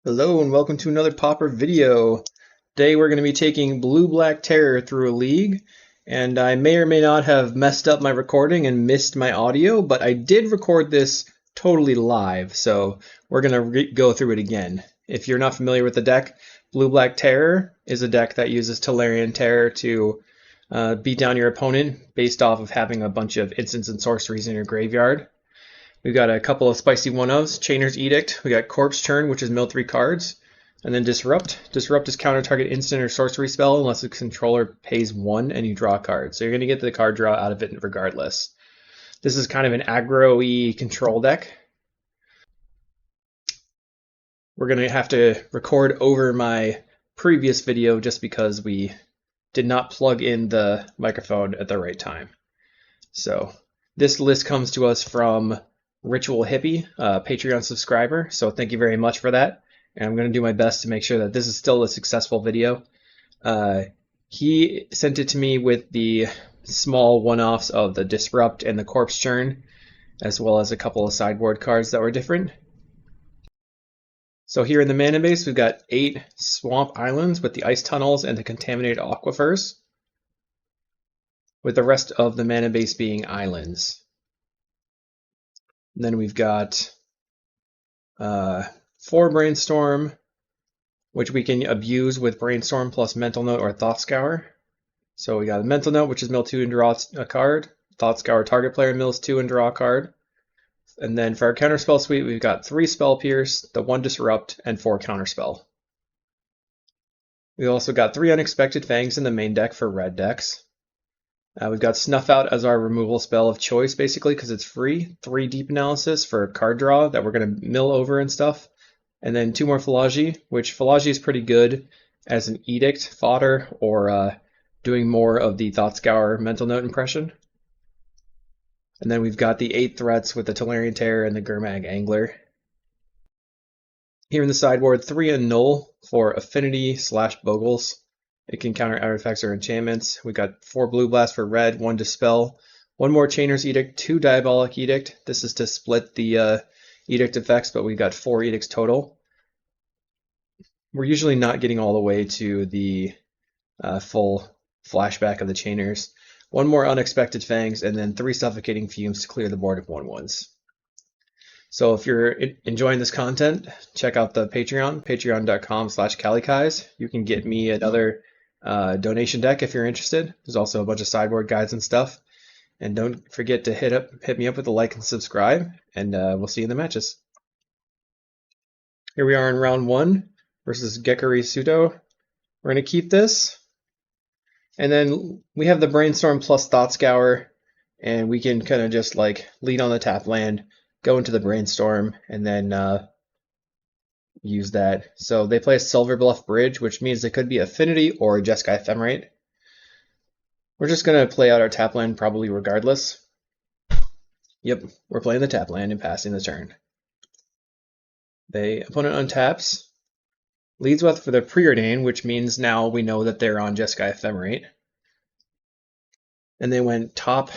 Hello and welcome to another Pauper video. Today we're going to be taking Blue-Black Terror through a league, and I may or may not have messed up my recording and missed my audio, but I did record this totally live, so we're going to go through it again. If you're not familiar with the deck, Blue-Black Terror is a deck that uses Tolarian Terror to beat down your opponent based off of having a bunch of instants and sorceries in your graveyard. We've got a couple of spicy one-ofs, Chainer's Edict, we got Corpse Churn, which is mill 3 cards, and then Disrupt. Disrupt is counter target instant or sorcery spell unless the controller pays 1 and you draw a card. So you're going to get the card draw out of it regardless. This is kind of an aggro-y control deck. We're going to have to record over my previous video just because we did not plug in the microphone at the right time. So this list comes to us from Ritual Hippie, Patreon subscriber, so thank you very much for that. And I'm going to do my best to make sure that this is still a successful video. He sent it to me with the small one-offs of the Disrupt and the Corpse Churn, as well as a couple of sideboard cards that were different. So here in the mana base, we've got 8 Swamp Islands with the Ice Tunnels and the Contaminated Aquifers, with the rest of the mana base being islands. And then we've got 4 Brainstorm, which we can abuse with Brainstorm plus Mental Note or Thought Scour. So we got a Mental Note, which is mill 2 and draw a card. Thought Scour, target player mills 2 and draw a card. And then for our Counterspell suite, we've got 3 Spell Pierce, the 1 Disrupt, and 4 Counterspell. We also got 3 Unexpected Fangs in the main deck for red decks. We've got Snuff Out as our removal spell of choice, basically, because it's free. 3 Deep Analysis for card draw that we're going to mill over and stuff. And then 2 more Philology, which Philology is pretty good as an Edict fodder or doing more of the Thought Scour Mental Note impression. And then we've got the 8 threats with the Tolarian Terror and the Gurmag Angler. Here in the sideboard, 3 Annul for Affinity / Bogles. It can counter artifacts or enchantments. We've got 4 Blue Blast for red, 1 Dispel, 1 more Chainer's Edict, 2 Diabolic Edict. This is to split the Edict effects, but we've got 4 Edicts total. We're usually not getting all the way to the full flashback of the Chainers. 1 more Unexpected Fangs, and then 3 Suffocating Fumes to clear the board of 1/1s. So if you're enjoying this content, check out the Patreon, patreon.com/calicais. You can get me another donation deck if you're interested. There's also a bunch of sideboard guides and stuff. And don't forget to hit me up with a like and subscribe, and we'll see you in the matches. Here we are in round 1 versus Gekari Sudo. We're going to keep this. And then we have the Brainstorm plus Thought Scour, and we can kind of just like lead on the tap land, go into the Brainstorm, and then use that. So they play a Silver Bluff Bridge, which means they could be Affinity or Jeskai Ephemerate. We're just going to play out our tap land probably regardless. Yep, we're playing the tap land and passing the turn. The opponent untaps, leads with for the Preordain, which means now we know that they're on Jeskai Ephemerate. And they went top.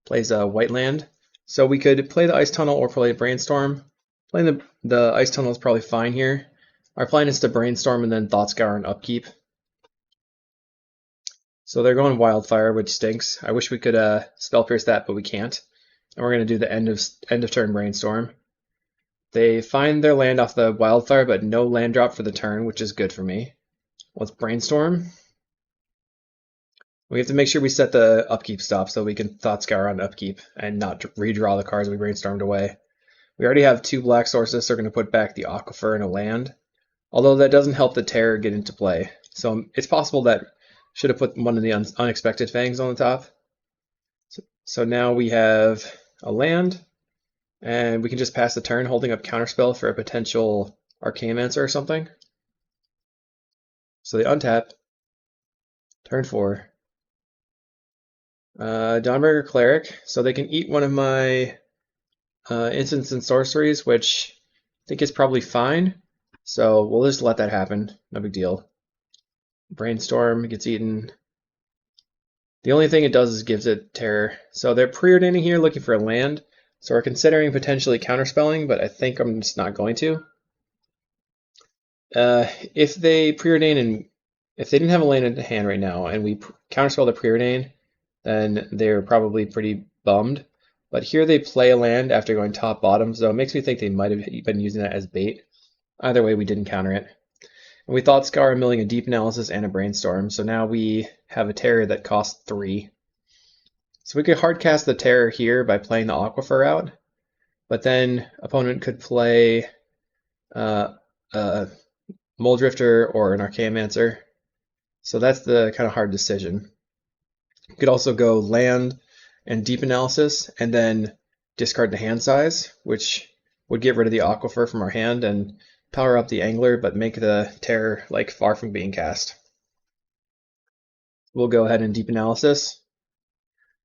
Plays a white land. So we could play the Ice Tunnel or play Brainstorm. Playing the Ice Tunnel is probably fine here. Our plan is to Brainstorm and then Thought Scour and upkeep. So they're going Wildfire, which stinks. I wish we could Spell Pierce that, but we can't. And we're going to do the end of turn Brainstorm. They find their land off the Wildfire, but no land drop for the turn, which is good for me. Let's Brainstorm. We have to make sure we set the upkeep stop so we can Thought Scour on upkeep and not redraw the cards we brainstormed away. We already have 2 black sources, so we're going to put back the Aquifer and a land. Although that doesn't help the Terror get into play. So it's possible that should have put one of the Unexpected Fangs on the top. So now we have a land, and we can just pass the turn holding up Counterspell for a potential Archaeomancer or something. So they untap. Turn 4. Dawnbreaker Cleric, so they can eat one of my instants and sorceries, which I think is probably fine. So we'll just let that happen, no big deal. Brainstorm gets eaten. The only thing it does is gives it terror. So they're preordaining here looking for a land. So we're considering potentially counterspelling, but I think I'm just not going to. If they preordain and if they didn't have a land in hand right now and we counterspell the preordain, then they're probably pretty bummed. But here they play a land after going top bottom, so it makes me think they might have been using that as bait. Either way, we didn't counter it. And we thought Scour milling a deep analysis and a brainstorm, so now we have a terror that costs 3. So we could hardcast the terror here by playing the Aquifer out, but then opponent could play Muldrifter or an Archaeomancer. So that's the kind of hard decision. You could also go land and deep analysis and then discard the hand size, which would get rid of the Aquifer from our hand and power up the Angler, but make the terror like far from being cast. We'll go ahead and deep analysis.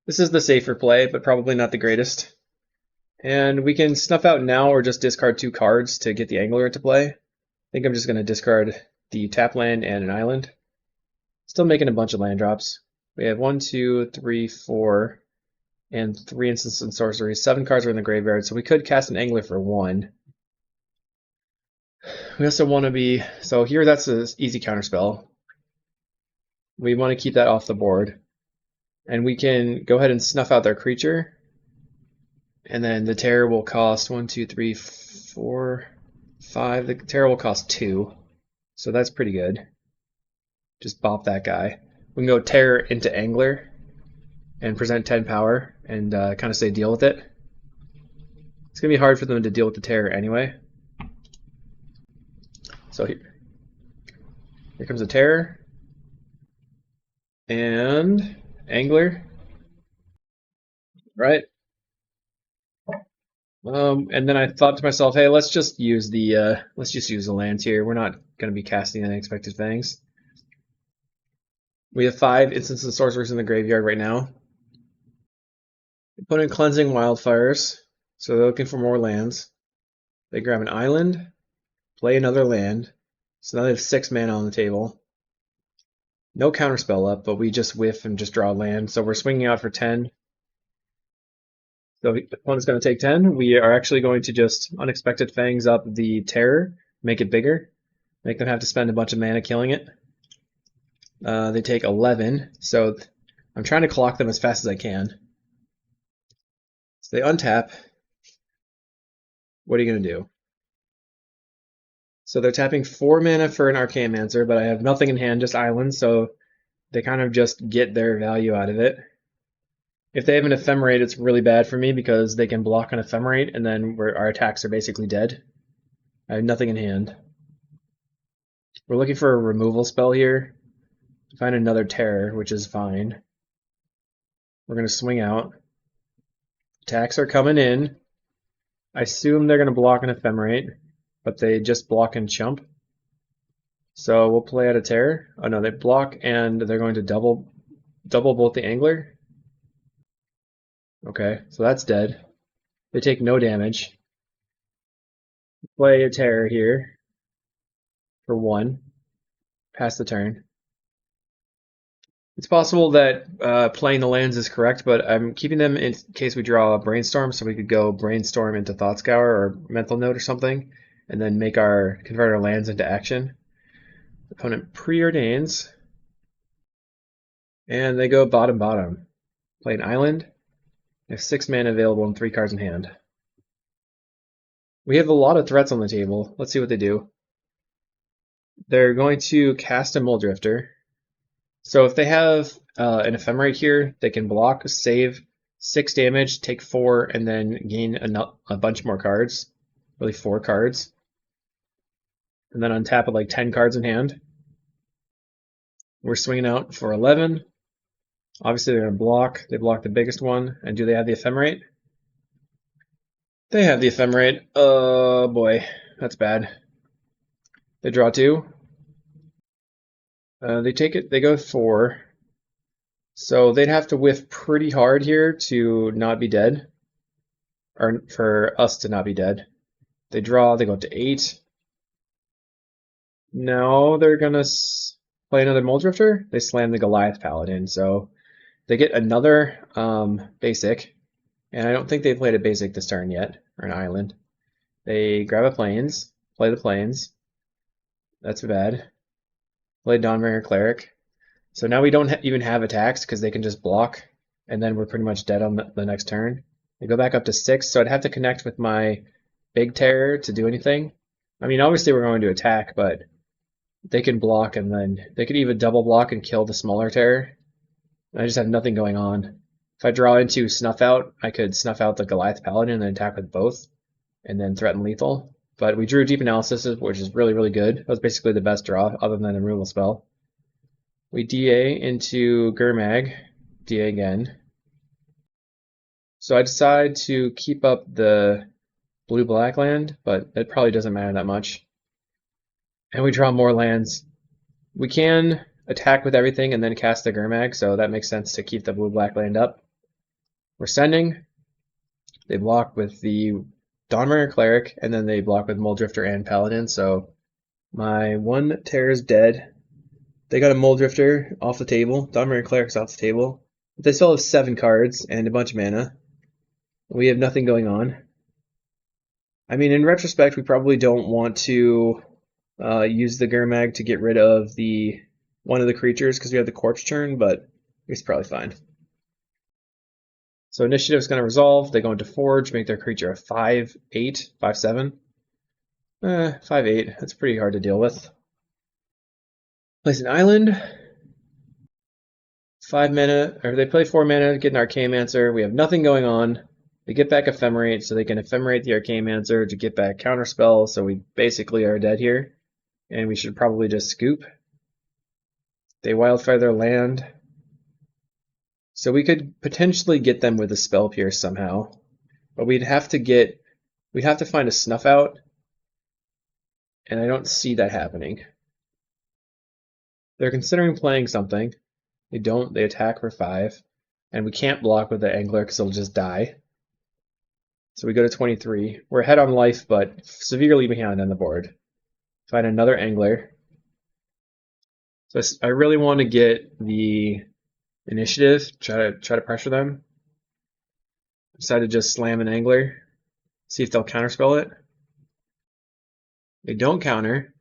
This is the safer play, but probably not the greatest. And we can snuff out now or just discard 2 cards to get the Angler into play. I think I'm just going to discard the tap land and an island. Still making a bunch of land drops. We have 1, 2, 3, 4, and 3 instants and sorceries. 7 cards are in the graveyard, so we could cast an Angler for 1. We also want to be, so here that's an easy counterspell. We want to keep that off the board. And we can go ahead and snuff out their creature. And then the terror will cost 1, 2, 3, 4, 5. The terror will cost 2. So that's pretty good. Just bop that guy. We can go terror into Angler and present 10 power and kind of say deal with it. It's going to be hard for them to deal with the terror anyway. So here comes a terror. And Angler. Right. And then I thought to myself, hey, let's just use the lands here. We're not going to be casting Unexpected Fangs. We have 5 instants and sorcerers in the graveyard right now. Opponent cleansing Wildfires, so they're looking for more lands. They grab an island, play another land, so now they have 6 mana on the table. No counterspell up, but we just whiff and just draw land, so we're swinging out for 10. So the opponent's going to take 10. We are actually going to just Unexpected Fangs up the terror, make it bigger, make them have to spend a bunch of mana killing it. They take 11, so I'm trying to clock them as fast as I can. So they untap. What are you going to do? So they're tapping 4 mana for an Archaeomancer, but I have nothing in hand, just islands, so they kind of just get their value out of it. If they have an Ephemerate, it's really bad for me because they can block an Ephemerate, and then our attacks are basically dead. I have nothing in hand. We're looking for a removal spell here. Find another terror, which is fine. We're going to swing out. Attacks are coming in. I assume they're going to block an Ephemerate, but they just block and chump. So we'll play out a terror. Oh no, they block and they're going to double bolt the Angler. Okay, so that's dead. They take no damage. Play a terror here for 1. Pass the turn. It's possible that playing the lands is correct, but I'm keeping them in case we draw a Brainstorm, so we could go Brainstorm into Thought Scour or Mental Note or something, and then convert our lands into action. The opponent preordains, and they go bottom. Play an island. They have 6 mana available and 3 cards in hand. We have a lot of threats on the table. Let's see what they do. They're going to cast a Muldrifter. So if they have an Ephemerate here, they can block, save 6 damage, take 4, and then gain a bunch more cards. Really 4 cards. And then untap with like 10 cards in hand. We're swinging out for 11. Obviously they're going to block. They block the biggest one. And do they have the Ephemerate? They have the Ephemerate. Oh boy, that's bad. They draw 2. They take it. They go 4. So they'd have to whiff pretty hard here to not be dead. Or for us to not be dead. They draw. They go up to 8. No, they're going to play another Muldrifter. They slam the Goliath Paladin. So they get another basic. And I don't think they've played a basic this turn yet. Or an island. They grab a Plains. Play the Plains. That's bad. Play Dawnbringer Cleric. So now we don't even have attacks because they can just block, and then we're pretty much dead on the next turn. They go back up to 6, so I'd have to connect with my big terror to do anything. I mean, obviously we're going to attack, but they can block, and then they could even double block and kill the smaller terror. I just have nothing going on. If I draw into Snuff Out, I could Snuff Out the Goliath Paladin and attack with both, and then threaten lethal. But we drew Deep Analysis, which is really, really good. That was basically the best draw, other than the removal spell. We DA into Gurmag, DA again. So I decide to keep up the blue-black land, but it probably doesn't matter that much. And we draw more lands. We can attack with everything and then cast the Gurmag, so that makes sense to keep the blue-black land up. We're sending. They block with the Dawnbringer Cleric, and then they block with Mulldrifter and Paladin, so my one terror is dead. They got a Mulldrifter off the table. Dawnbringer Cleric's off the table. But they still have 7 cards and a bunch of mana. We have nothing going on. I mean, in retrospect, we probably don't want to use the Gurmag to get rid of one of the creatures because we have the Corpse Churn, but it's probably fine. So initiative's going to resolve. They go into Forge, make their creature a 5/8, 5/7. 5/8. That's pretty hard to deal with. Place an island. 5 mana, or they play 4 mana, get an Archaeomancer. We have nothing going on. They get back Ephemerate, so they can Ephemerate the Archaeomancer to get back Counterspell, so we basically are dead here. And we should probably just scoop. They Wildfire their land. So we could potentially get them with a Spell Pierce somehow. But we'd have to find a Snuff Out. And I don't see that happening. They're considering playing something. They don't, they attack for 5. And we can't block with the Angler because it'll just die. So we go to 23. We're ahead on life, but severely behind on the board. Find another Angler. So I really want to get the initiative, try to pressure them. I decided to just slam an Angler, see if they'll counterspell it. They don't counter.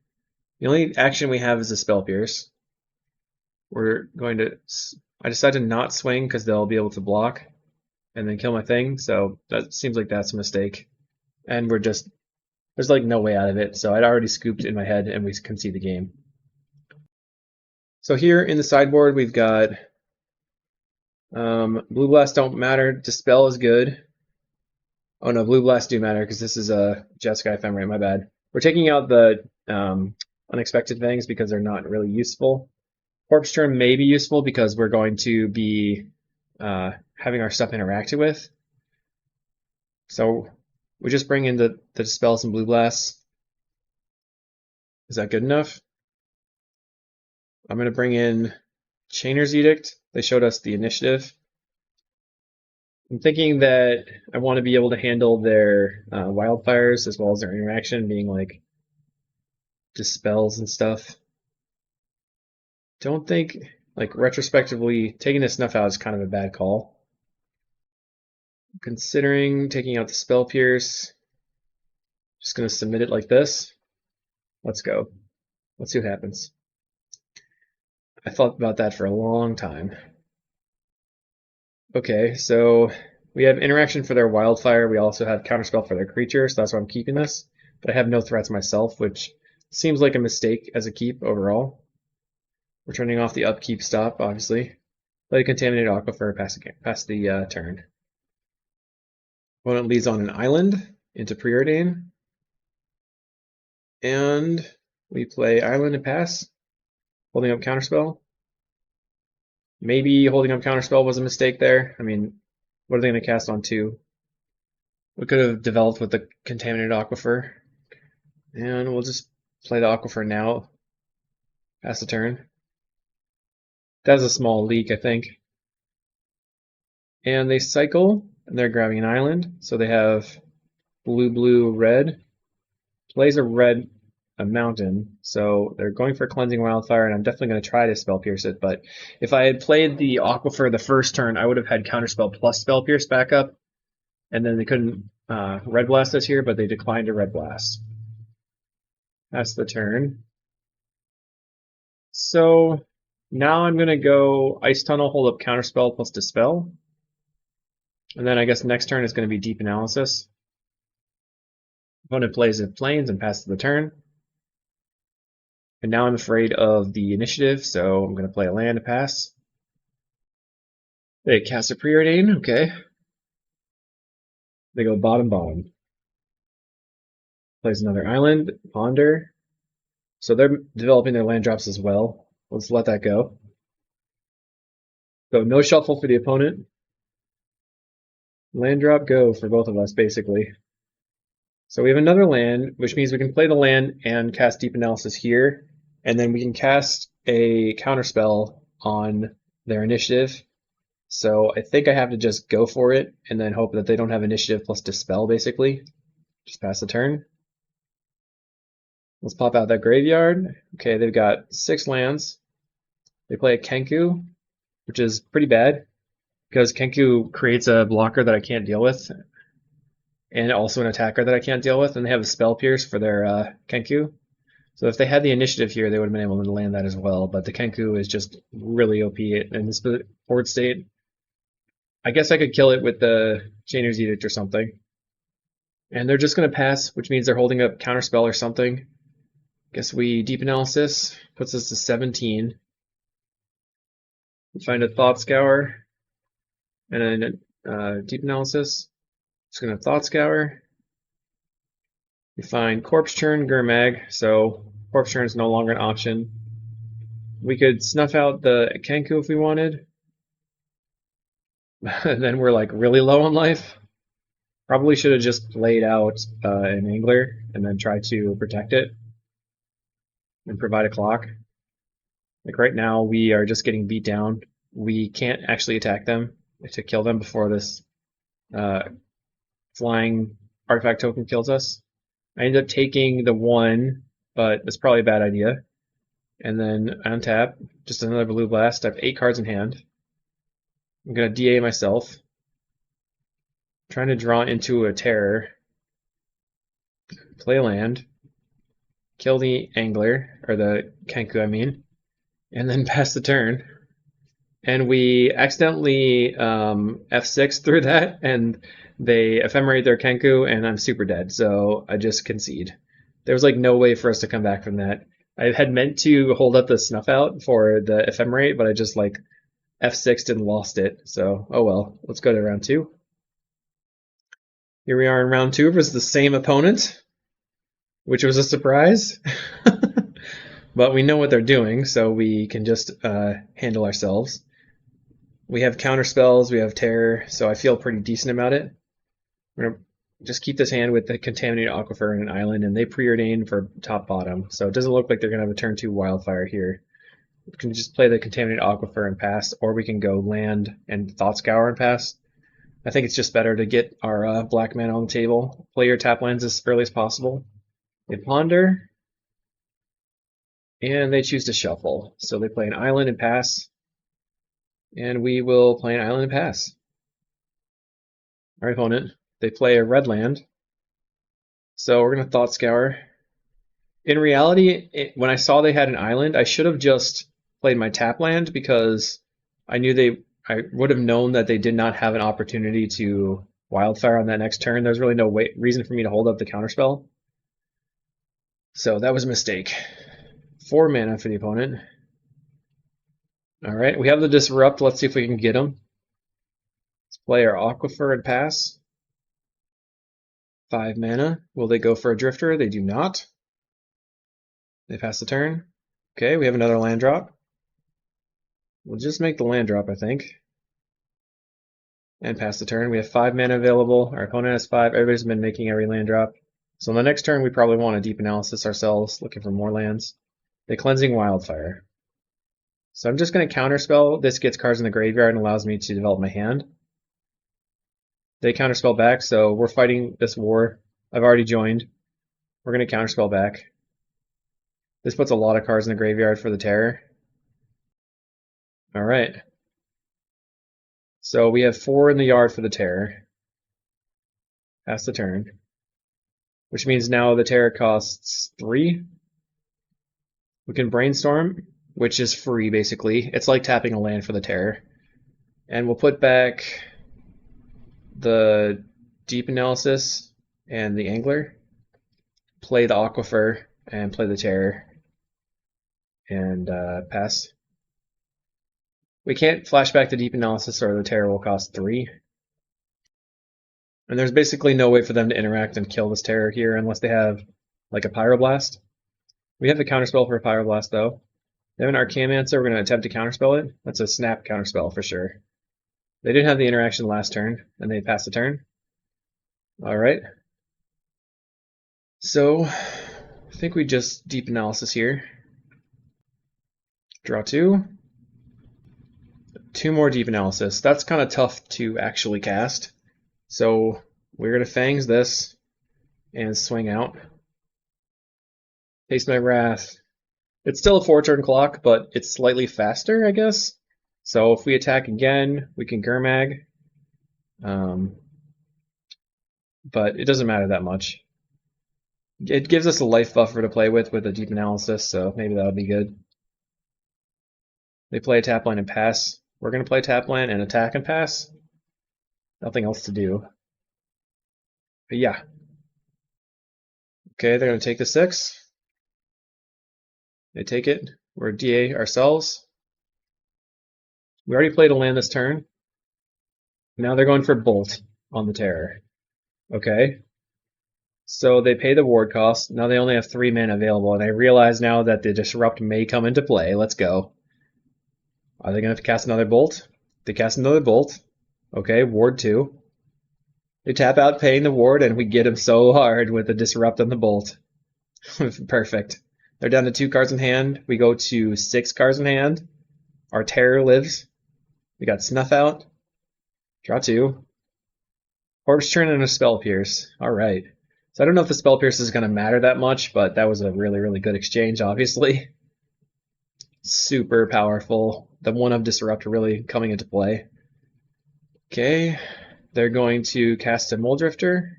The only action we have is a Spell Pierce. I decided to not swing because they'll be able to block and then kill my thing, so that seems like that's a mistake. And there's like no way out of it, so I'd already scooped in my head and we can see the game. So here in the sideboard we've got Blue Blast don't matter, Dispel is good. Oh no, Blue Blast do matter because this is a Jeskai Ephemerate, my bad. We're taking out the unexpected things because they're not really useful. Corpse Churn may be useful because we're going to be having our stuff interacted with. So we just bring in the Dispels and Blue Blasts. Is that good enough? I'm going to bring in Chainer's Edict. They showed us the initiative. I'm thinking that I want to be able to handle their wildfires as well as their interaction, being like Dispels and stuff. Don't think, like retrospectively, taking the Snuff Out is kind of a bad call. Considering taking out the Spell Pierce, just going to submit it like this. Let's go. Let's see what happens. I thought about that for a long time. Okay, so we have interaction for their wildfire. We also have counterspell for their creature, so that's why I'm keeping this. But I have no threats myself, which seems like a mistake as a keep overall. We're turning off the upkeep stop, obviously. Play a Contaminated Aquifer past the turn. Opponent leads on an island into Preordain. And we play island and pass, holding up counterspell. Maybe holding up counterspell was a mistake there. I mean, what are they going to cast on 2? We could have developed with the Contaminated Aquifer. And we'll just play the Aquifer now. Pass the turn. That's a small leak, I think. And they cycle, and they're grabbing an island. So they have blue, blue, red. Plays a mountain. So they're going for Cleansing Wildfire, and I'm definitely going to try to Spell Pierce it. But if I had played the Aquifer the first turn, I would have had Counterspell plus Spell Pierce back up. And then they couldn't Red Blast us here, but they declined to Red Blast. That's the turn. So now I'm gonna go Ice Tunnel, hold up Counterspell plus Dispel. And then I guess next turn is gonna be Deep Analysis. Opponent plays it Plains and passes the turn. And now I'm afraid of the initiative, so I'm gonna play a land to pass. They cast a Preordain, okay. They go bottom bottom. Plays another island, Ponder. So they're developing their land drops as well. Let's let that go. So no shuffle for the opponent. Land drop go for both of us, basically. So we have another land, which means we can play the land and cast Deep Analysis here, and then we can cast a counterspell on their initiative. So I think I have to just go for it and then hope that they don't have initiative plus Dispel, basically. Just pass the turn. Let's pop out that graveyard. Okay, they've got 6 lands. They play a Kenku, which is pretty bad, because Kenku creates a blocker that I can't deal with, and also an attacker that I can't deal with, and they have a Spell Pierce for their Kenku. So if they had the initiative here, they would have been able to land that as well, but the Kenku is just really OP in this board state. I guess I could kill it with the Chainer's Edict or something. And they're just going to pass, which means they're holding up Counterspell or something. Guess we Deep Analysis, puts us to 17. We find a Thought Scour, and then Deep Analysis. Just going to Thought Scour. We find Corpse Churn, Gurmag, so Corpse Churn is no longer an option. We could snuff out the Kenku if we wanted. Then we're like really low on life. Probably should have just played out an Angler and then tried to protect it and provide a clock. Like right now, we are just getting beat down. We can't actually attack them to kill them before this flying artifact token kills us. I ended up taking the 1, but that's probably a bad idea. And then untap, just another blue blast. I have 8 cards in hand. I'm going to DA myself. Trying to draw into a terror. Play land. Kill the Angler, or the Kenku, I mean. And then pass the turn. And we accidentally F6 through that, and they ephemerate their Kenku, and I'm super dead, so I just concede. There was like no way for us to come back from that. I had meant to hold up the snuff out for the ephemerate, but I just like F6'd and lost it, so oh well. Let's go to round 2. Here we are in round 2 versus the same opponent, which was a surprise. But we know what they're doing, so we can just handle ourselves. We have counter spells, we have terror, so I feel pretty decent about it. We're going to just keep this hand with the Contaminated Aquifer and an island, and they preordain for top bottom, so it doesn't look like they're going to have a turn 2 Wildfire here. We can just play the Contaminated Aquifer and pass, or we can go land and Thought Scour and pass. I think it's just better to get our black mana on the table. Play your tap lands as early as possible. They ponder, and they choose to shuffle. So they play an island and pass. And we will play an island and pass. Our opponent, they play a red land. So we're going to Thought Scour. In reality, when I saw they had an island, I should have just played my tap land because I would have known that they did not have an opportunity to Wildfire on that next turn. There's really no reason for me to hold up the counterspell. So that was a mistake. 4 mana for the opponent. Alright, we have the Disrupt. Let's see if we can get them. Let's play our Aquifer and pass. 5 mana. Will they go for a Drifter? They do not. They pass the turn. Okay, we have another land drop. We'll just make the land drop, I think. And pass the turn. We have 5 mana available. Our opponent has 5. Everybody's been making every land drop. So on the next turn, we probably want a Deep Analysis ourselves, looking for more lands. They Cleansing Wildfire. So I'm just going to counterspell. This gets cards in the graveyard and allows me to develop my hand. They counterspell back, so we're fighting this war. I've already joined. We're going to counterspell back. This puts a lot of cards in the graveyard for the terror. Alright. So we have 4 in the yard for the terror. Pass the turn. Which means now the terror costs 3. We can brainstorm. which is free basically. It's like tapping a land for the terror. And we'll put back the Deep Analysis and the Angler, play the Aquifer, and play the Terror, and pass. We can't flash back the Deep Analysis or the Terror will cost 3. And there's basically no way for them to interact and kill this Terror here unless they have like a Pyroblast. We have a counterspell for a Pyroblast though. They have an Archaeomancer, we're going to attempt to counterspell it. That's a snap counterspell for sure. They didn't have the interaction last turn, and they passed the turn. Alright. So, I think we just Deep Analysis here. Draw 2. 2 more Deep Analysis. That's kind of tough to actually cast. So, we're going to Fangs this and swing out. Taste my Wrath. It's still a 4-turn clock, but it's slightly faster, I guess. So if we attack again, we can Gurmag. But it doesn't matter that much. It gives us a life buffer to play with a Deep Analysis, so maybe that'll be good. They play a tap land and pass. We're going to play tap land and attack and pass. Nothing else to do. But yeah. Okay, they're going to take the 6. They take it. We're DA ourselves. We already played a land this turn. Now they're going for Bolt on the Terror. Okay. So they pay the ward cost. Now they only have 3 mana available, and I realize now that the Disrupt may come into play. Let's go. Are they going to have to cast another Bolt? They cast another Bolt. Okay, ward 2. They tap out paying the ward, and we get him so hard with the Disrupt and the Bolt. Perfect. They're down to 2 cards in hand. We go to 6 cards in hand. Our Terror lives. We got Snuff Out. Draw 2. Corpse Churn and a Spell Pierce. Alright. So I don't know if the Spell Pierce is going to matter that much, but that was a really, really good exchange, obviously. Super powerful. The one of Disrupt really coming into play. Okay. They're going to cast a Muldrifter.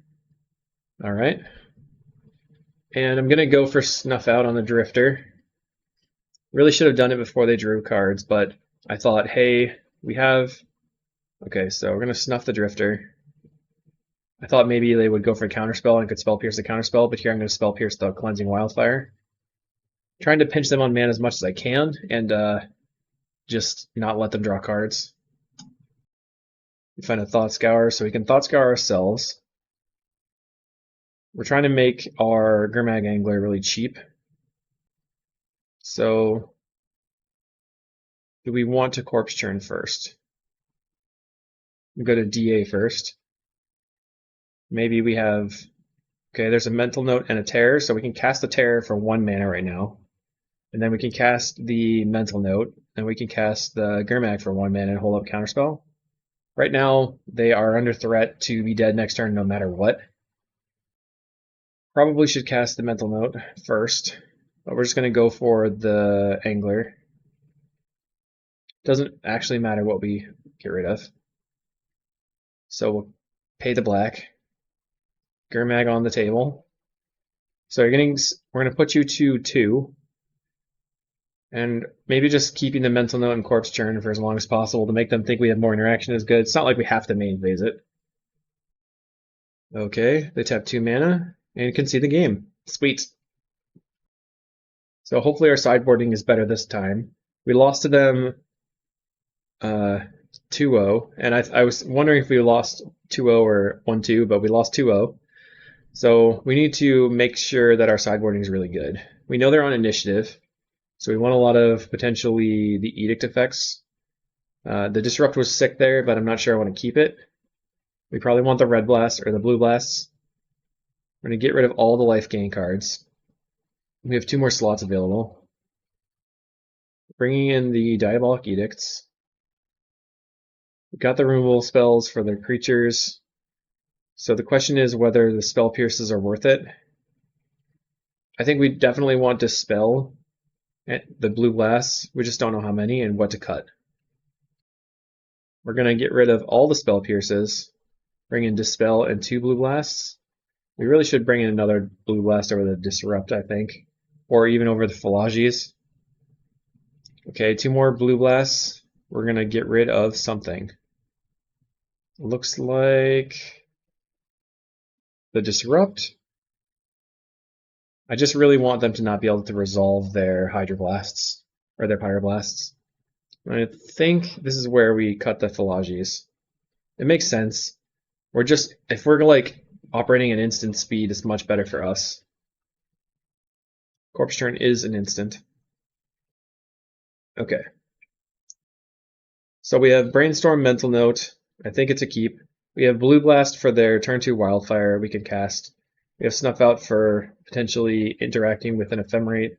Alright. And I'm going to go for Snuff Out on the Drifter. Really should have done it before they drew cards, but I thought, hey, we have... Okay, so we're going to Snuff the Drifter. I thought maybe they would go for a Counterspell and could Spell Pierce the Counterspell, but here I'm going to Spell Pierce the Cleansing Wildfire. Trying to pinch them on mana as much as I can, and just not let them draw cards. We find a Thought Scour, so we can Thought Scour ourselves. We're trying to make our Gurmag Angler really cheap. So, do we want to Corpse Churn first? We go to DA first. Maybe we have... Okay, there's a Mental Note and a Terror, so we can cast the Terror for 1 mana right now. And then we can cast the Mental Note, and we can cast the Gurmag for 1 mana and hold up Counterspell. Right now, they are under threat to be dead next turn no matter what. Probably should cast the Mental Note first, but we're just going to go for the Angler. Doesn't actually matter what we get rid of. So we'll pay the black. Gurmag on the table. So we're going to put you to 2. And maybe just keeping the Mental Note and Corpse Churn for as long as possible to make them think we have more interaction is good. It's not like we have to main phase it. Okay, they tap 2 mana and can see the game. Sweet. So hopefully our sideboarding is better this time. We lost to them 2-0, and I was wondering if we lost 2-0 or 1-2, but we lost 2-0. So we need to make sure that our sideboarding is really good. We know they're on initiative, so we want a lot of potentially the Edict effects. The Disrupt was sick there, but I'm not sure I want to keep it. We probably want the Red Blast or the Blue Blasts. We're going to get rid of all the life gain cards. We have 2 more slots available. Bringing in the Diabolic Edicts. We've got the removal spells for their creatures. So the question is whether the Spell Pierces are worth it. I think we definitely want to spell the Blue Blasts. We just don't know how many and what to cut. We're going to get rid of all the Spell Pierces. Bring in Dispel and 2 Blue Blasts. We really should bring in another Blue Blast over the Disrupt, I think. Or even over the Philogis. Okay, 2 more blue blasts. We're gonna get rid of something. Looks like the Disrupt. I just really want them to not be able to resolve their Hydroblasts, or their Pyroblasts. I think this is where we cut the Phalanges. It makes sense. If we're like operating at instant speed, it's much better for us. Corpse turn is an instant. Okay. So we have Brainstorm, Mental Note. I think it's a keep. We have Blue Blast for their turn 2 Wildfire we can cast. We have Snuff Out for potentially interacting with an Ephemerate.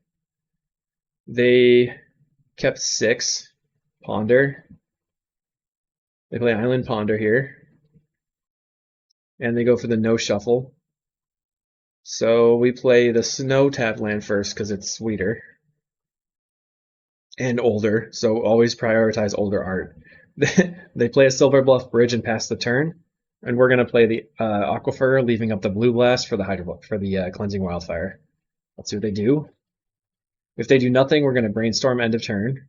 They kept 6. Ponder. They play Island Ponder here. And they go for the no shuffle. So we play the Snow Tap land first because it's sweeter. And older, so always prioritize older art. They play a Silver Bluff Bridge and pass the turn. And we're going to play the Aquifer, leaving up the Blue Blast for the Cleansing Wildfire. Let's see what they do. If they do nothing, we're going to Brainstorm end of turn.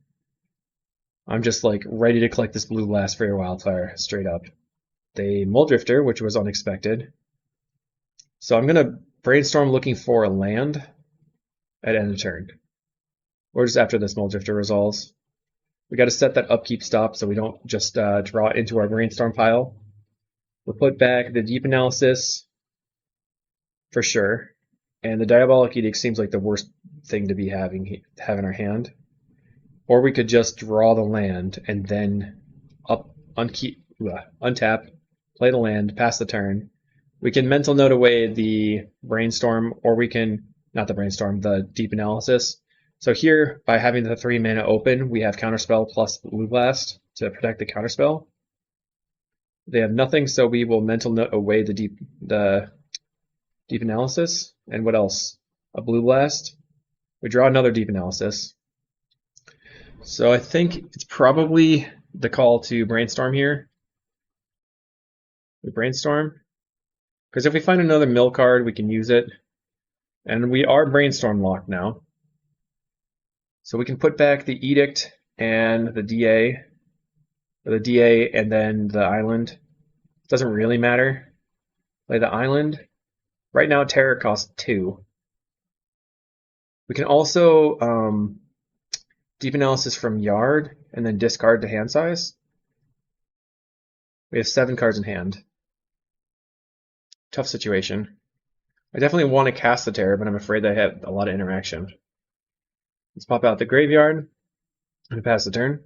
I'm just like ready to collect this Blue Blast for your Wildfire, straight up. They Muldrifter, which was unexpected. So I'm going to Brainstorm looking for a land at end of turn. Or just after this Muldrifter resolves. We got to set that upkeep stop so we don't just draw into our Brainstorm pile. We'll put back the Deep Analysis for sure. And the Diabolic Edict seems like the worst thing to be have in our hand. Or we could just draw the land and then untap, play the land, pass the turn. We can Mental Note away the Brainstorm, or we can, not the Brainstorm, the Deep Analysis. So here, by having the 3 mana open, we have Counterspell plus Blue Blast to protect the Counterspell. They have nothing, so we will Mental Note away the Deep Analysis. And what else? A Blue Blast. We draw another Deep Analysis. So I think it's probably the call to Brainstorm here. We Brainstorm. Because if we find another mill card, we can use it. And we are Brainstorm locked now. So we can put back the Edict and the DA. Or the DA and then the Island. It doesn't really matter. Play the Island. Right now, Terror costs 2. We can also Deep Analysis from Yard and then discard to hand size. We have 7 cards in hand. Tough situation. I definitely want to cast the Terror, but I'm afraid I have a lot of interaction. Let's pop out the Graveyard and pass the turn.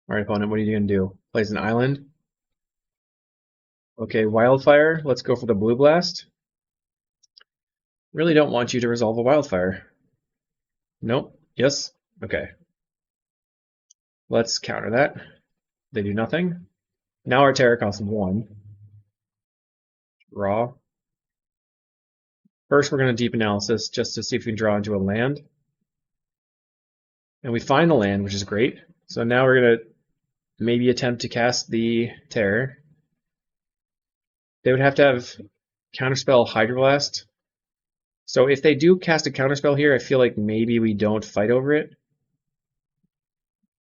Alright, opponent, what are you going to do? Plays an Island. Okay, Wildfire. Let's go for the Blue Blast. Really don't want you to resolve a Wildfire. Nope. Yes? Okay. Let's counter that. They do nothing. Now our Terror costs 1. Draw. First we're going to Deep Analysis just to see if we can draw into a land. And we find the land, which is great. So now we're going to maybe attempt to cast the Terror. They would have to have Counterspell Hydroblast. So if they do cast a Counterspell here, I feel like maybe we don't fight over it.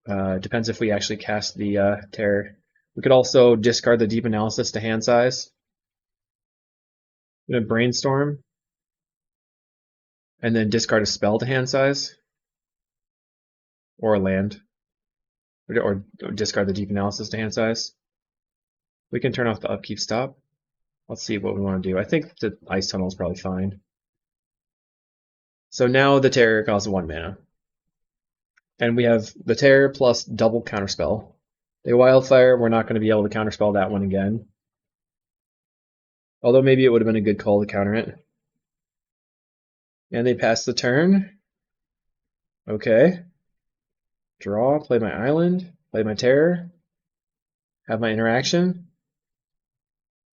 Depends if we actually cast the Terror. We could also discard the Deep Analysis to hand size. I'm going to Brainstorm. And then discard a spell to hand size. Or a land. Or discard the Deep Analysis to hand size. We can turn off the upkeep stop. Let's see what we want to do. I think the Ice Tunnel is probably fine. So now the Terror costs 1 mana. And we have the Terror plus double Counterspell. They Wildfire, we're not going to be able to Counterspell that one again. Although maybe it would have been a good call to counter it. And they pass the turn. Okay. Draw, play my Island, play my Terror. Have my interaction.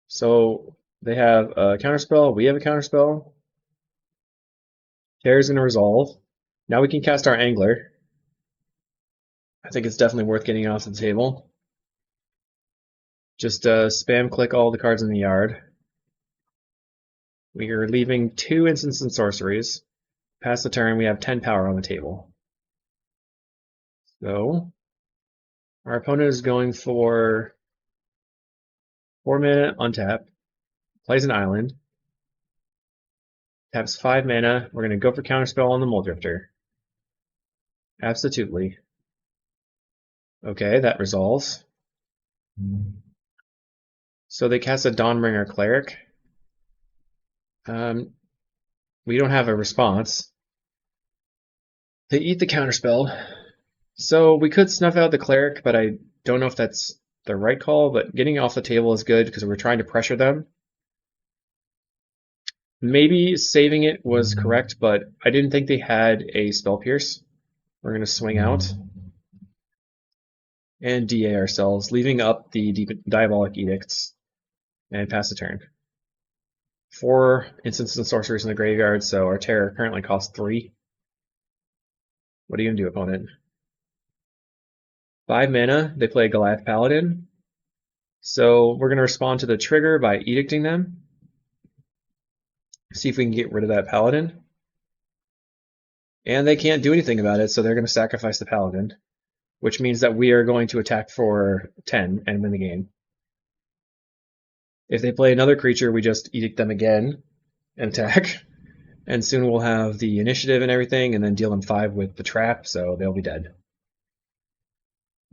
So they have a Counterspell, we have a Counterspell. Terror's going to resolve. Now we can cast our Angler. I think it's definitely worth getting off the table. Just spam click all the cards in the yard. We are leaving 2 instants and sorceries. Pass the turn, we have 10 power on the table. So our opponent is going for 4 mana untap, plays an island, taps 5 mana. We're going to go for counterspell on the Muldrifter. Absolutely. Okay, that resolves. So they cast a Dawnbringer Cleric. We don't have a response. They eat the counterspell. So we could snuff out the Cleric, but I don't know if that's the right call, but getting off the table is good because we're trying to pressure them. Maybe saving it was correct, but I didn't think they had a Spell Pierce. We're going to swing out and DA ourselves, leaving up the Diabolic Edicts, and pass the turn. 4 instances and sorceries in the graveyard, so our terror currently costs 3. What are you going to do, opponent? 5 mana, they play Goliath Paladin. So we're going to respond to the trigger by edicting them. See if we can get rid of that Paladin. And they can't do anything about it, so they're going to sacrifice the Paladin, which means that we are going to attack for 10 and win the game. If they play another creature, we just edict them again and attack. And soon we'll have the initiative and everything, and then deal them 5 with the trap, so they'll be dead.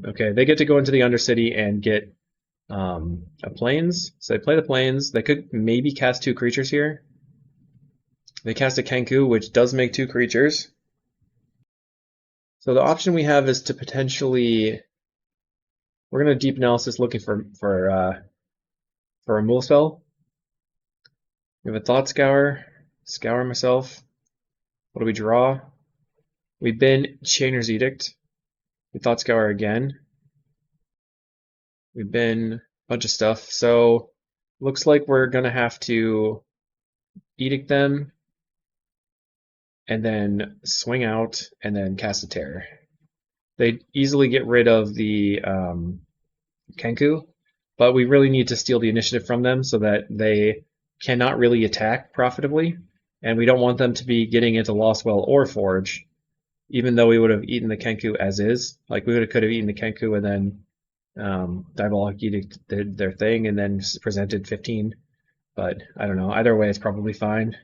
Okay, they get to go into the Undercity and get a Plains. So they play the Plains. They could maybe cast 2 creatures here. They cast a Kenku, which does make 2 creatures. So the option we have is to potentially... We're going to Deep Analysis looking for a removal spell. We have a Thought Scour. Scour myself. What do we draw? We bin Chainer's Edict. We Thought Scour again. We bin a bunch of stuff. So looks like we're gonna have to edict them and then swing out and then cast a terror. They easily get rid of the Kenku, but we really need to steal the initiative from them so that they cannot really attack profitably. And we don't want them to be getting into Lostwell or Forge, even though we would have eaten the Kenku as is. Like, we could have eaten the Kenku and then Diabolic Edict did their thing and then presented 15. But I don't know. Either way, it's probably fine.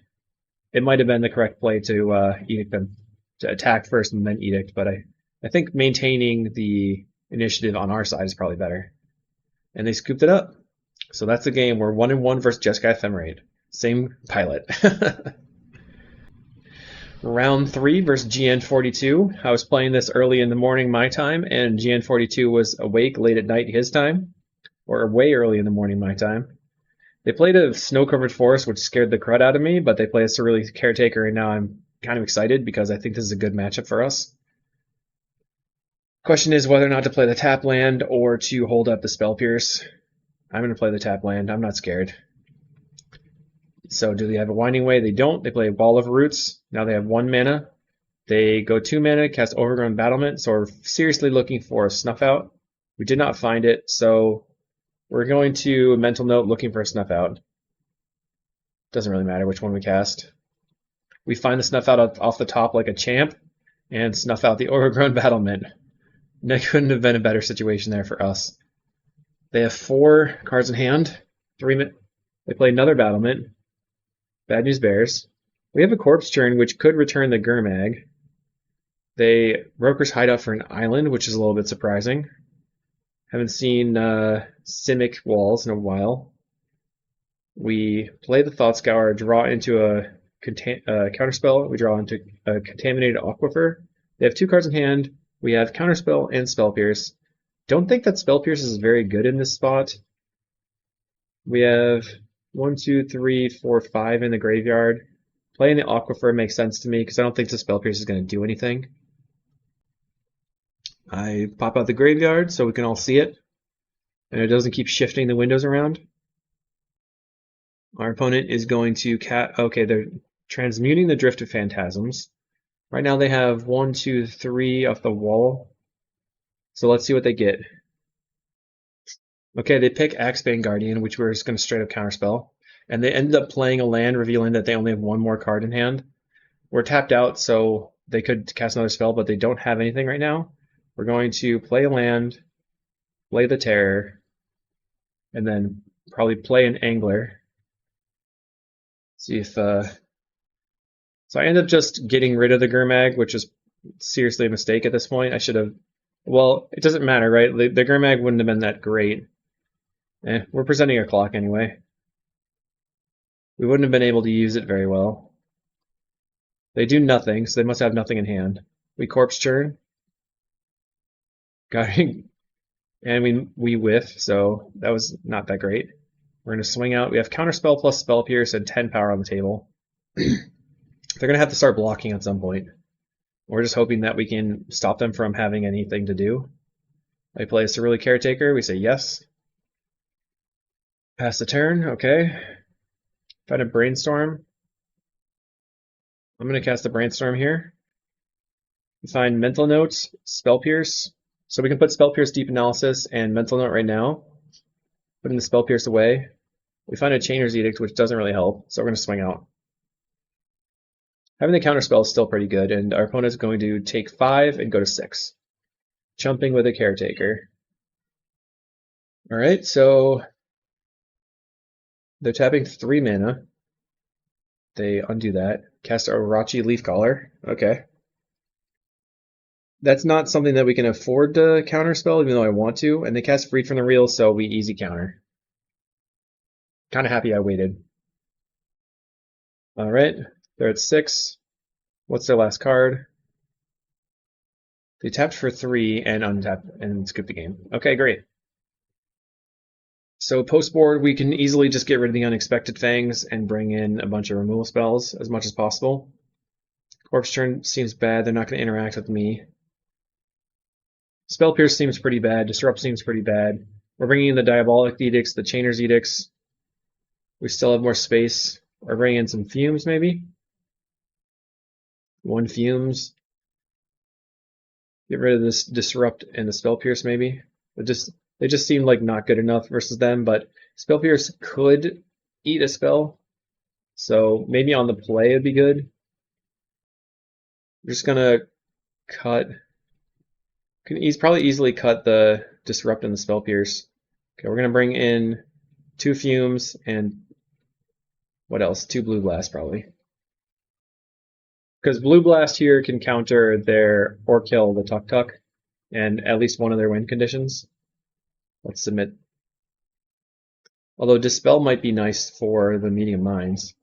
It might have been the correct play to edict them, to attack first and then edict, but I think maintaining the initiative on our side is probably better. And they scooped it up. So that's the game. We're 1-1 versus Jeskai Ephemerate. Same pilot. Round 3 versus GN42. I was playing this early in the morning my time, and GN42 was awake late at night his time, or way early in the morning my time. They played a snow-covered forest, which scared the crud out of me, but they played a Cerulean Caretaker, and now I'm kind of excited because I think this is a good matchup for us. Question is whether or not to play the tap land or to hold up the Spell Pierce. I'm going to play the tap land. I'm not scared. So do they have a Winding Way? They don't. They play a Wall of Roots. Now they have 1 mana. They go 2 mana, cast Overgrown Battlement, so we're seriously looking for a Snuff Out. We did not find it, so we're going to Mental Note looking for a Snuff Out. Doesn't really matter which one we cast. We find the Snuff Out off the top like a champ, and snuff out the Overgrown Battlement. That couldn't have been a better situation there for us. They have 4 cards in hand. 3 They play another Battlement. Bad News Bears. We have a Corpse Churn, which could return the Gurmag. They Broker's Hideout for an island, which is a little bit surprising. Haven't seen Simic Walls in a while. We play the Thought Scour, draw into a Counterspell. We draw into a Contaminated Aquifer. They have 2 cards in hand. We have Counterspell and Spell Pierce. Don't think that Spell Pierce is very good in this spot. We have 1, 2, 3, 4, 5 in the graveyard. Playing the Aquifer makes sense to me because I don't think the Spell Pierce is going to do anything. I pop out the graveyard so we can all see it, and it doesn't keep shifting the windows around. Our opponent is going to okay, they're transmuting the Drift of Phantasms. Right now they have 1, 2, 3 off the wall. So let's see what they get. Okay, they pick Axebane Guardian, which we're just going to straight up counterspell. And they ended up playing a land, revealing that they only have 1 more card in hand. We're tapped out, so they could cast another spell, but they don't have anything right now. we're going to play a land, play the Terror, and then probably play an Angler. See if so I end up just getting rid of the Gurmag, which is seriously a mistake at this point. I should have. Well, it doesn't matter, right? The Gurmag wouldn't have been that great. We're presenting a clock anyway. We wouldn't have been able to use it very well. They do nothing, so they must have nothing in hand. We corpse churn. And we whiff, so that was not that great. We're going to swing out. We have Counterspell plus Spell Pierce and 10 power on the table. They're going to have to start blocking at some point. We're just hoping that we can stop them from having anything to do. They play a Cerulean Caretaker. We say yes. Pass the turn. Okay. Find a Brainstorm. I'm going to cast a Brainstorm here. We find Mental Notes, Spell Pierce. So we can put Spell Pierce, Deep Analysis, and Mental Note right now. Putting the Spell Pierce away. We find a Chainer's Edict, which doesn't really help, so we're going to swing out. Having the counterspell is still pretty good, and our opponent's going to take 5 and go to 6. Chumping with a Caretaker. Alright, so they're tapping 3 mana. They undo that. Cast Orochi Leafcaller. Okay. That's not something that we can afford to counterspell, even though I want to, and they cast Freed from the Real, so we easy counter. Kind of happy I waited. Alright, they're at 6. What's their last card? They tapped for 3 and untapped and skipped the game. Okay, great. So post board, we can easily just get rid of the Unexpected Fangs and bring in a bunch of removal spells as much as possible. Corpse Churn seems bad. They're not going to interact with me. Spell Pierce seems pretty bad. Disrupt seems pretty bad. We're bringing in the Diabolic Edicts, the Chainer's Edicts. We still have more space. We're bringing in some Fumes, maybe. 1 Fumes. Get rid of this Disrupt and the Spell Pierce, maybe. They just seemed like not good enough versus them, but Spell Pierce could eat a spell. So maybe on the play it'd be good. We're just gonna cut. Can probably easily cut the Disrupt and the Spell Pierce. Okay, we're gonna bring in 2 Fumes and what else? 2 Blue Blast probably. Because Blue Blast here can counter their or kill the Tuk Tuk and at least one of their win conditions. Let's submit. Although Dispel might be nice for the Medium Minds.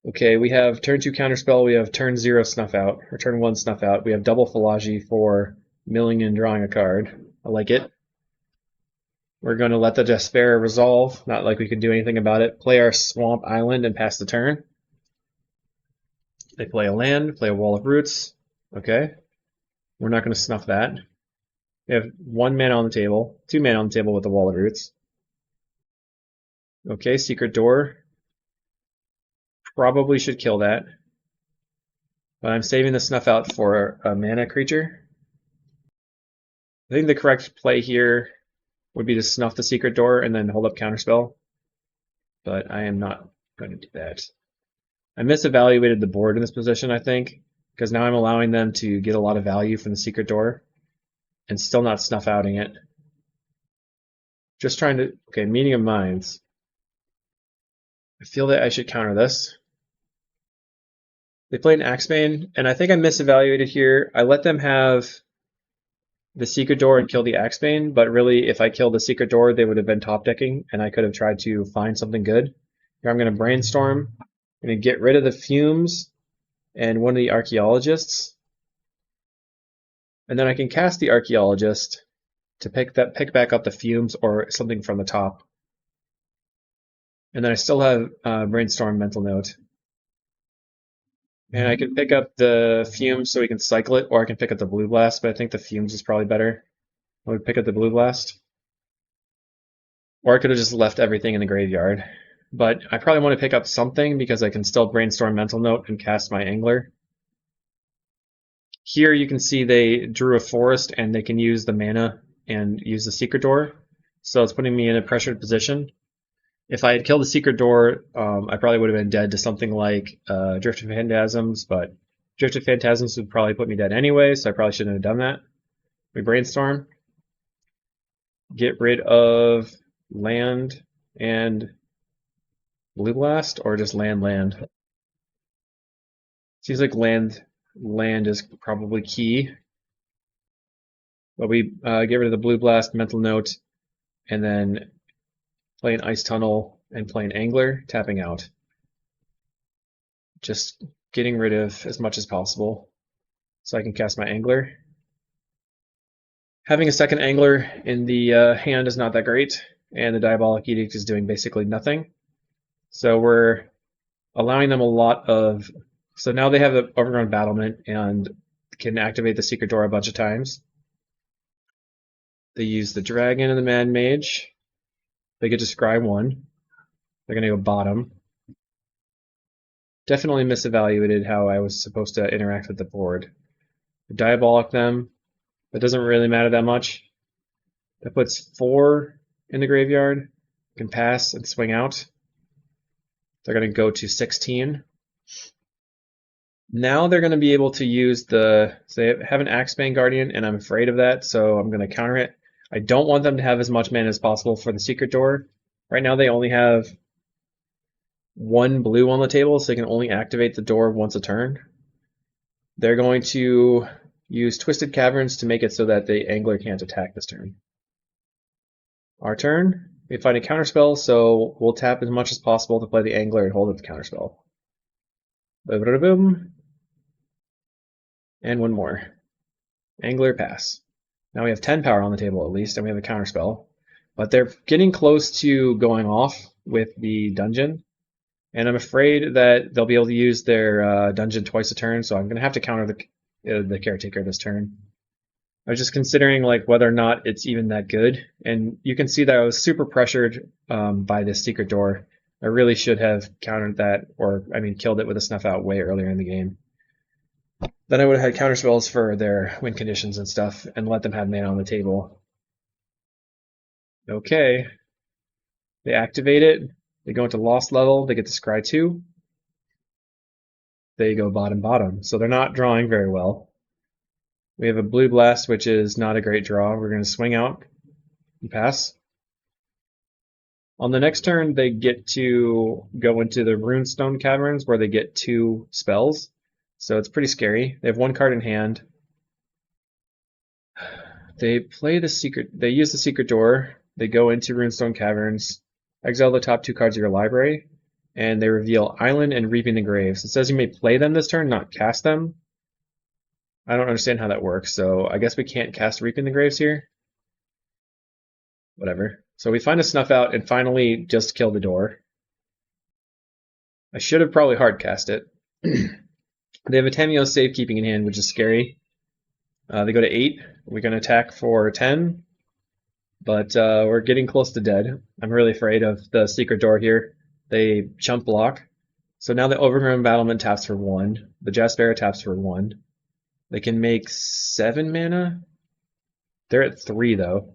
Okay, we have turn 2 Counterspell, we have turn 0 Snuff Out, or turn 1 Snuff Out. We have double Philology for milling and drawing a card. I like it. We're going to let the Despair resolve, not like we can do anything about it. Play our Swamp Island and pass the turn. They play a land, play a Wall of Roots. Okay. We're not going to snuff that. We have 1 mana on the table, 2 mana on the table with the Wall of Roots. Okay, Secret Door. Probably should kill that. But I'm saving the Snuff Out for a mana creature. I think the correct play here would be to snuff the Secret Door and then hold up Counterspell. But I am not going to do that. I misevaluated the board in this position, I think, because now I'm allowing them to get a lot of value from the Secret Door and still not snuff outing it. Just trying to... Okay, Meeting of Minds. I feel that I should counter this. They played an Axebane, and I think I misevaluated here. I let them have the Secret Door and kill the Axebane, but really, if I killed the Secret Door, they would have been top decking, and I could have tried to find something good. Here I'm going to Brainstorm. I'm going to get rid of the Fumes and one of the Archaeologists. And then I can cast the Archaeologist to pick back up the Fumes or something from the top. And then I still have Brainstorm Mental Note. And I can pick up the Fumes so we can cycle it, or I can pick up the Blue Blast, but I think the Fumes is probably better. I would pick up the Blue Blast. Or I could have just left everything in the graveyard. But I probably want to pick up something because I can still Brainstorm Mental Note and cast my Angler. Here you can see they drew a Forest and they can use the mana and use the Secret Door. So it's putting me in a pressured position. If I had killed the Secret Door, I probably would have been dead to something like Drifted Phantasms, but Drifted Phantasms would probably put me dead anyway, so I probably shouldn't have done that. We brainstorm, get rid of land and blue blast, or just land. Seems like land is probably key. But we get rid of the blue blast, mental note, and then play an ice tunnel and play an angler, tapping out. Just getting rid of as much as possible so I can cast my angler. Having a second angler in the hand is not that great, and the Diabolic Edict is doing basically nothing. So we're allowing them a lot of... So now they have the Overgrown Battlement and can activate the Secret Door a bunch of times. They use the Dragon and the Mad Mage. They get to scry 1. They're going to go bottom. Definitely misevaluated how I was supposed to interact with the board. Diabolic them. That doesn't really matter that much. That puts 4 in the graveyard. Can pass and swing out. They're going to go to 16. Now they're going to be able to use the... So they have an Axebane Guardian, and I'm afraid of that, so I'm going to counter it. I don't want them to have as much mana as possible for the Secret Door. Right now they only have 1 blue on the table, so they can only activate the door once a turn. They're going to use Twisted Caverns to make it so that the Angler can't attack this turn. Our turn, we find a counterspell, so we'll tap as much as possible to play the Angler and hold up the counterspell. Boom. And 1 more. Angler, pass. Now we have 10 power on the table at least, and we have a counterspell. But they're getting close to going off with the dungeon, and I'm afraid that they'll be able to use their dungeon twice a turn, so I'm going to have to counter the Caretaker this turn. I was just considering like whether or not it's even that good, and you can see that I was super pressured by this Secret Door. I really should have countered that, or I mean killed it with a Snuff Out way earlier in the game. Then I would have had counterspells for their win conditions and stuff, and let them have mana on the table. Okay. They activate it. They go into Lost level. They get to scry 2. They go bottom. So they're not drawing very well. We have a blue blast, which is not a great draw. We're going to swing out and pass. On the next turn, they get to go into the Runestone Caverns, where they get 2 spells. So it's pretty scary. They have 1 card in hand. They play the secret. They use the Secret Door. They go into Runestone Caverns, exile the top 2 cards of your library, and they reveal Island and Reaping the Graves. It says you may play them this turn, not cast them. I don't understand how that works, so I guess we can't cast Reaping the Graves here. Whatever. So we find a Snuff Out and finally just kill the door. I should have probably hard cast it. They have a Tameo Safekeeping in hand, which is scary. They go to 8. We're going to attack for 10. But we're getting close to dead. I'm really afraid of the Secret Door here. They chump block. So now the Overgrown Battlement taps for 1. The Jaspera taps for 1. They can make 7 mana. They're at 3 though.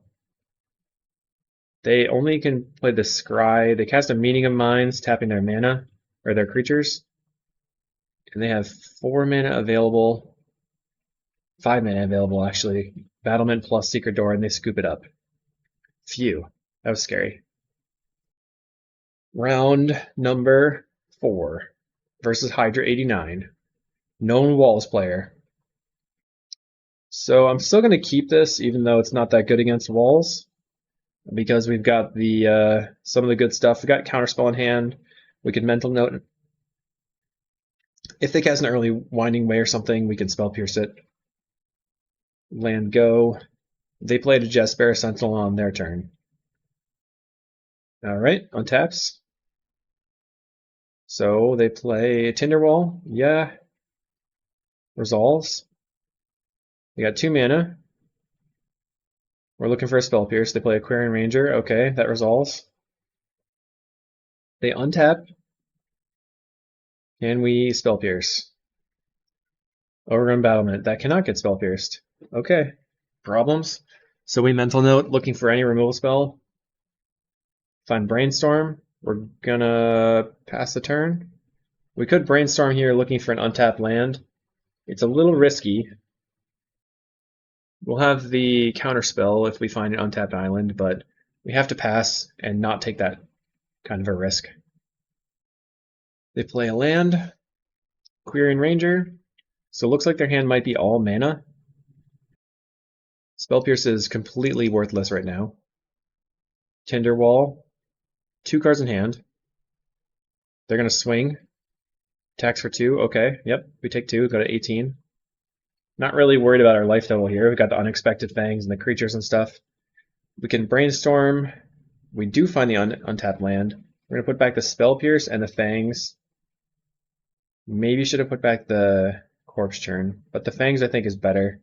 They only can play the Scry. They cast a Meaning of Minds, tapping their mana, or their creatures. And they have 4 mana available. 5 mana available, actually. Battlement plus Secret Door, and they scoop it up. Phew. That was scary. Round number 4 versus Hydra 89. Known Walls player. So I'm still going to keep this, even though it's not that good against Walls. Because we've got the some of the good stuff. We've got Counterspell in hand. We can Mental Note. If they cast an early Winding Way or something, we can Spell Pierce it. Land go. They played a Jaspera Sentinel on their turn. Alright, on taps. So they play Tinderwall. Yeah. Resolves. They got 2 mana. We're looking for a Spell Pierce. They play Aquarian Ranger. Okay, that resolves. They untap. Can we Spell Pierce? Overrun Battlement. That cannot get Spell Pierced. Okay. Problems. So we Mental Note, looking for any removal spell. Find Brainstorm. We're gonna pass the turn. We could Brainstorm here, looking for an untapped land. It's a little risky. We'll have the counterspell if we find an untapped island, but we have to pass and not take that kind of a risk. They play a land, Quirion Ranger, so it looks like their hand might be all mana. Spell Pierce is completely worthless right now. Tinderwall, 2 cards in hand. They're going to swing. Attacks for 2, okay, yep, we take 2, go to 18. Not really worried about our life total here. We've got the unexpected fangs and the creatures and stuff. We can brainstorm. We do find the untapped land. We're going to put back the Spell Pierce and the fangs. Maybe should have put back the Corpse Churn, but the fangs I think is better.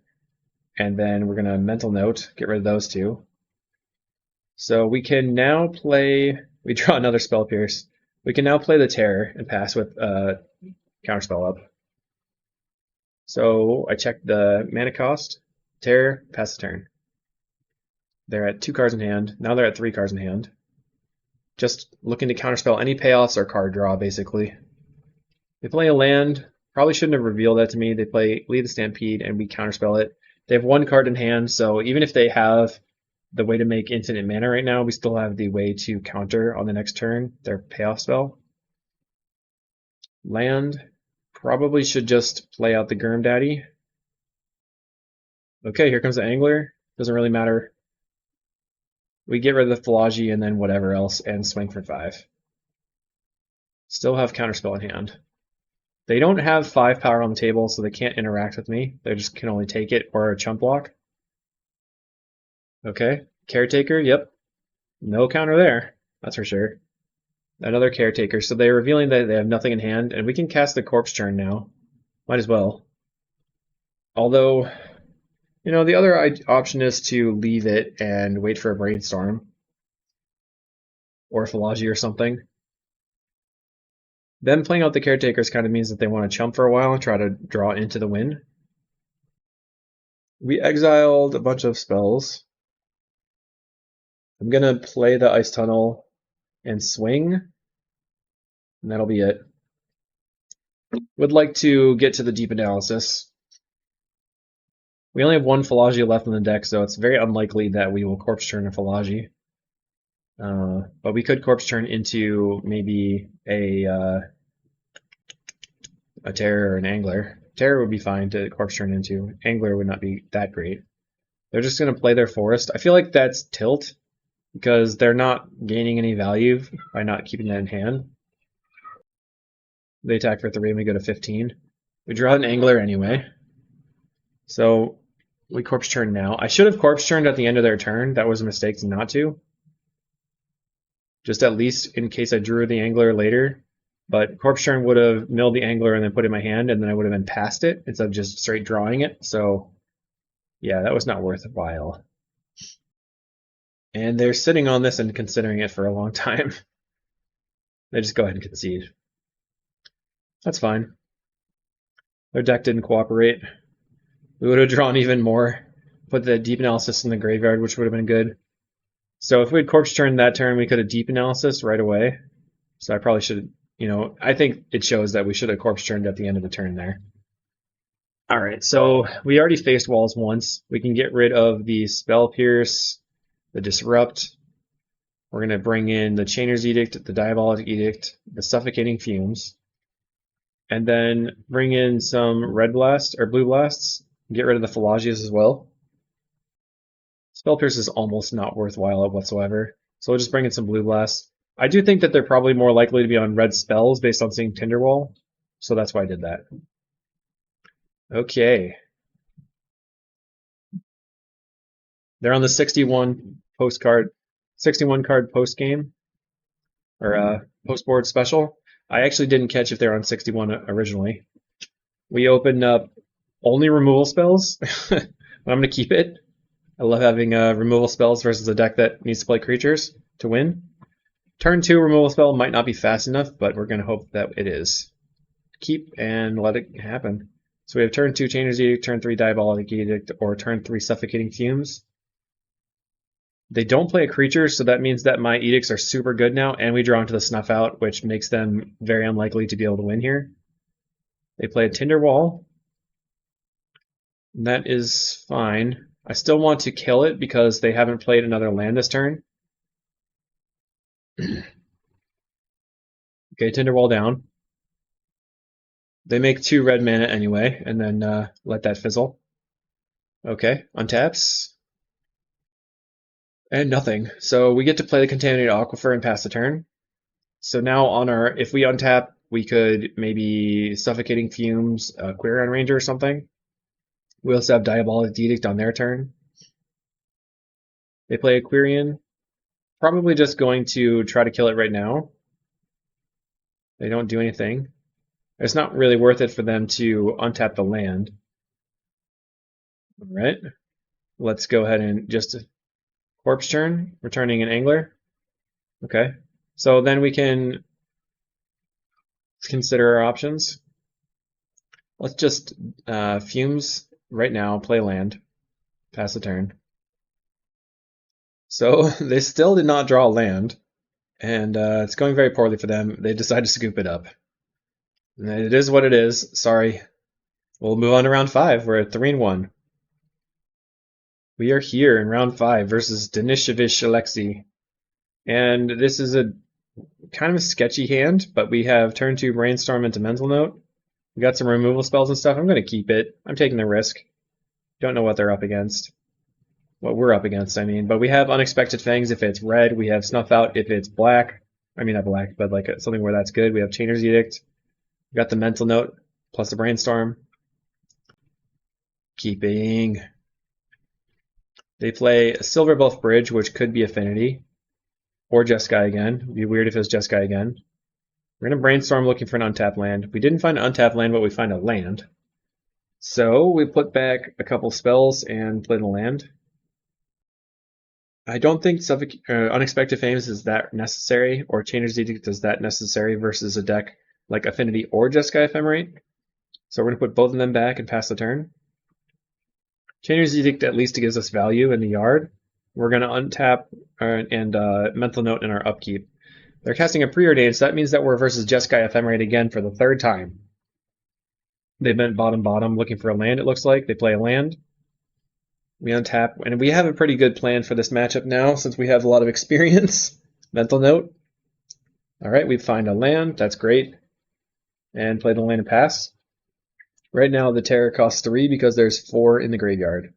And then we're going to mental note, get rid of those 2. So we can now play, we draw another Spell Pierce. We can now play the Terror and pass with Counterspell up. So I checked the mana cost, Terror, pass the turn. They're at 2 cards in hand. Now they're at 3 cards in hand. Just looking to counterspell any payoffs or card draw, basically. They play a land. Probably shouldn't have revealed that to me. They play Lead the Stampede, and we counterspell it. They have 1 card in hand, so even if they have the way to make infinite mana right now, we still have the way to counter on the next turn their payoff spell. Land. Probably should just play out the Gurm Daddy. Okay, here comes the Angler. Doesn't really matter. We get rid of the Philology and then whatever else and swing for 5. Still have Counterspell in hand. They don't have 5 power on the table, so they can't interact with me. They just can only take it or a chump block. Okay, Caretaker, yep. No counter there, that's for sure. Another Caretaker, so they're revealing that they have nothing in hand, and we can cast the Corpse Churn now. Might as well. Although, you know, the other option is to leave it and wait for a Brainstorm. Or a Philology or something. Them playing out the Caretakers kind of means that they want to chump for a while and try to draw into the win. We exiled a bunch of spells. I'm going to play the Ice Tunnel and swing, and that'll be it. Would like to get to the deep analysis. We only have 1 Philology left in the deck, so it's very unlikely that we will Corpse Churn a Philology. But we could Corpse Churn into maybe a Terror or an Angler. Terror would be fine to Corpse Churn into. Angler would not be that great. They're just going to play their Forest. I feel like that's tilt, because they're not gaining any value by not keeping that in hand. They attack for 3 and we go to 15. We draw an Angler anyway. So we Corpse Churn now. I should have Corpse Churned at the end of their turn. That was a mistake not to. Just at least in case I drew the Angler later. But Corpse Churn would have milled the Angler and then put it in my hand, and then I would have been past it instead of just straight drawing it. So yeah, that was not worthwhile. And they're sitting on this and considering it for a long time. They just go ahead and concede. That's fine. Their deck didn't cooperate. We would have drawn even more. Put the Deep Analysis in the graveyard, which would have been good. So if we had Corpse Churned that turn, we could have Deep Analysis right away. So I probably should, you know, I think it shows that we should have Corpse Churned at the end of the turn there. Alright, so we already faced walls once. We can get rid of the Spell Pierce, the Disrupt. We're going to bring in the Chainer's Edict, the Diabolic Edict, the Suffocating Fumes. And then bring in some Red Blast, or Blue Blasts. Get rid of the Philologies as well. Spell Pierce is almost not worthwhile whatsoever. So we'll just bring in some Blue Blasts. I do think that they're probably more likely to be on red spells based on seeing Tinderwall. So that's why I did that. Okay. They're on the 61 card post game, or post board special. I actually didn't catch if they were on 61 originally. We opened up only removal spells. I'm going to keep it. I love having removal spells versus a deck that needs to play creatures to win. Turn 2 removal spell might not be fast enough, but we're going to hope that it is. Keep and let it happen. So we have turn 2 Chainer's Edict, turn 3 Diabolic Edict, or turn 3 Suffocating Fumes. They don't play a creature, so that means that my edicts are super good now, and we draw into the Snuff Out, which makes them very unlikely to be able to win here. They play a Tinderwall. And that is fine. I still want to kill it because they haven't played another land this turn. Okay, Tinderwall down. They make 2 red mana anyway, and then let that fizzle. Okay, untaps. And nothing. So we get to play the Contaminated Aquifer and pass the turn. So now on our, if we untap, we could maybe Suffocating Fumes, Quirion Ranger or something. We also have Diabolic Edict on their turn. They play a Quirion. Probably just going to try to kill it right now. They don't do anything. It's not really worth it for them to untap the land. All right. Let's go ahead and just Corpse turn, returning an Angler. Okay. So then we can consider our options. Let's just Fumes right now, play land, pass the turn. So they still did not draw land, and it's going very poorly for them. They decide to scoop it up. And it is what it is. Sorry. We'll move on to round 5. We're at 3-1. We are here in round 5 versus Denishevish Alexei. And this is a kind of a sketchy hand, but we have turn 2 Brainstorm into Mental Note. We got some removal spells and stuff. I'm going to keep it. I'm taking the risk. Don't know what they're up against. What we're up against, I mean. But we have Unexpected Fangs if it's red. We have Snuff Out if it's black. I mean, not black, but like something where that's good. We have Chainer's Edict. We got the Mental Note plus the Brainstorm. Keeping. They play a Silver Buff Bridge, which could be Affinity. Or Jeskai again. It'd be weird if it was Jeskai again. We're going to Brainstorm looking for an untapped land. We didn't find an untapped land, but we find a land. So we put back a couple spells and play the land. I don't think Unexpected Fangs is that necessary, or Chainer's Edict is that necessary versus a deck like Affinity or Jeskai Ephemerate. So we're going to put both of them back and pass the turn. Chainer's Edict at least gives us value in the yard. We're going to untap and Mental Note in our upkeep. They're casting a Preordained, so that means that we're versus Jeskai Ephemerate again for the 3rd time. They've been bottom looking for a land, it looks like. They play a land. We untap, and we have a pretty good plan for this matchup now since we have a lot of experience. Mental Note. All right, we find a land. That's great. And play the land and pass. Right now, the terror costs 3 because there's 4 in the graveyard.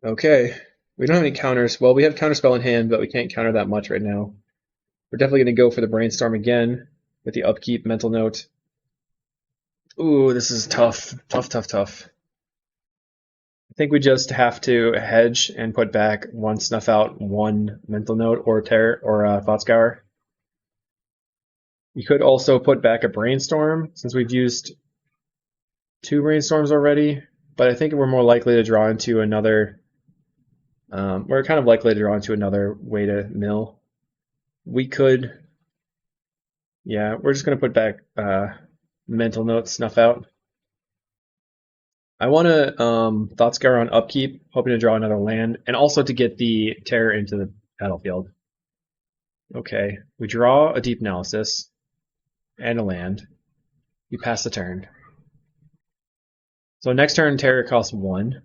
Okay, we don't have any counters. Well, we have Counterspell in hand, but we can't counter that much right now. We're definitely going to go for the Brainstorm again with the upkeep Mental Note. Ooh, this is tough. Tough. I think we just have to hedge and put back 1 Snuff Out, 1 Mental Note, or Terror or Thought Scour. You could also put back a Brainstorm since we've used 2 Brainstorms already, but I think we're more likely to draw into another. We're kind of likely to draw into another way to mill. We could, yeah, we're just going to put back Mental Note, Snuff Out. I want to Thought Scour on upkeep, hoping to draw another land, and also to get the Terror into the battlefield. Okay, we draw a Deep Analysis and a land. We pass the turn. So next turn, Terror costs 1.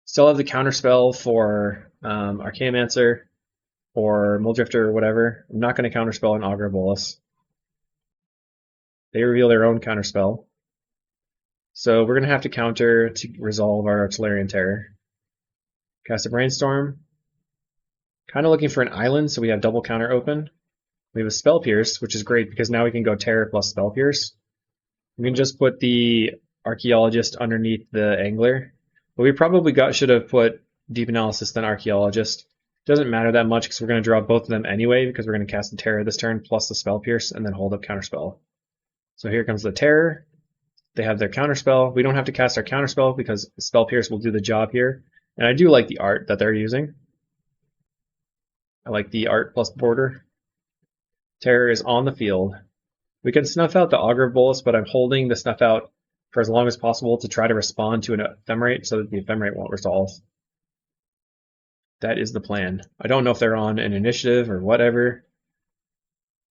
Still have the counterspell for Archaeomancer or Muldrifter or whatever. I'm not going to counterspell an Augur Bolus. They reveal their own counterspell. So we're going to have to counter to resolve our Solarian Terror. Cast a Brainstorm. Kind of looking for an island, so we have double counter open. We have a Spell Pierce, which is great because now we can go Terror plus Spell Pierce. We can just put the Archaeologist underneath the Angler. But we probably should have put Deep Analysis then Archaeologist. Doesn't matter that much because we're going to draw both of them anyway because we're going to cast the Terror this turn plus the Spell Pierce and then hold up Counterspell. So here comes the Terror. They have their Counterspell. We don't have to cast our Counterspell because Spell Pierce will do the job here. And I do like the art that they're using. I like the art plus border. Terror is on the field. We can snuff out the Augur Bolus, but I'm holding the snuff out for as long as possible to try to respond to an Ephemerate so that the Ephemerate won't resolve. That is the plan. I don't know if they're on an initiative or whatever.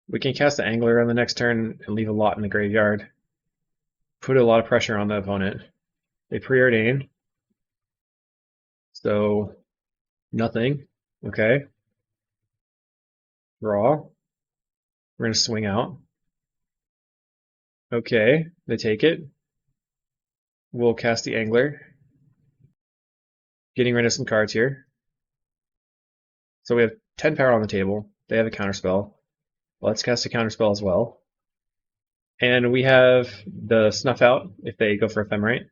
We can cast the Angler on the next turn and leave a lot in the graveyard. Put a lot of pressure on the opponent. They preordain. So nothing. Okay. Draw. We're gonna swing out. Okay, they take it. We'll cast the Angler. Getting rid of some cards here. So we have 10 power on the table. They have a counterspell. Let's cast a counterspell as well. And we have the Snuff Out if they go for Ephemerate.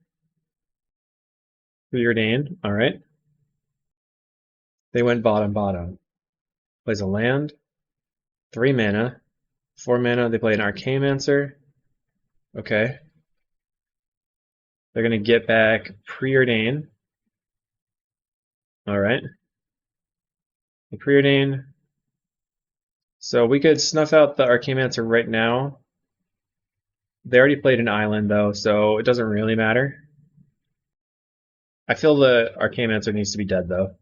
Preordain, alright. They went bottom, bottom. Plays a land. 3 mana. 4 mana, they play an Arcanemancer. Okay. They're going to get back Preordain. Alright. The Preordain. So we could snuff out the Arcanemancer right now. They already played an island though, so it doesn't really matter. I feel the Arcanemancer needs to be dead though.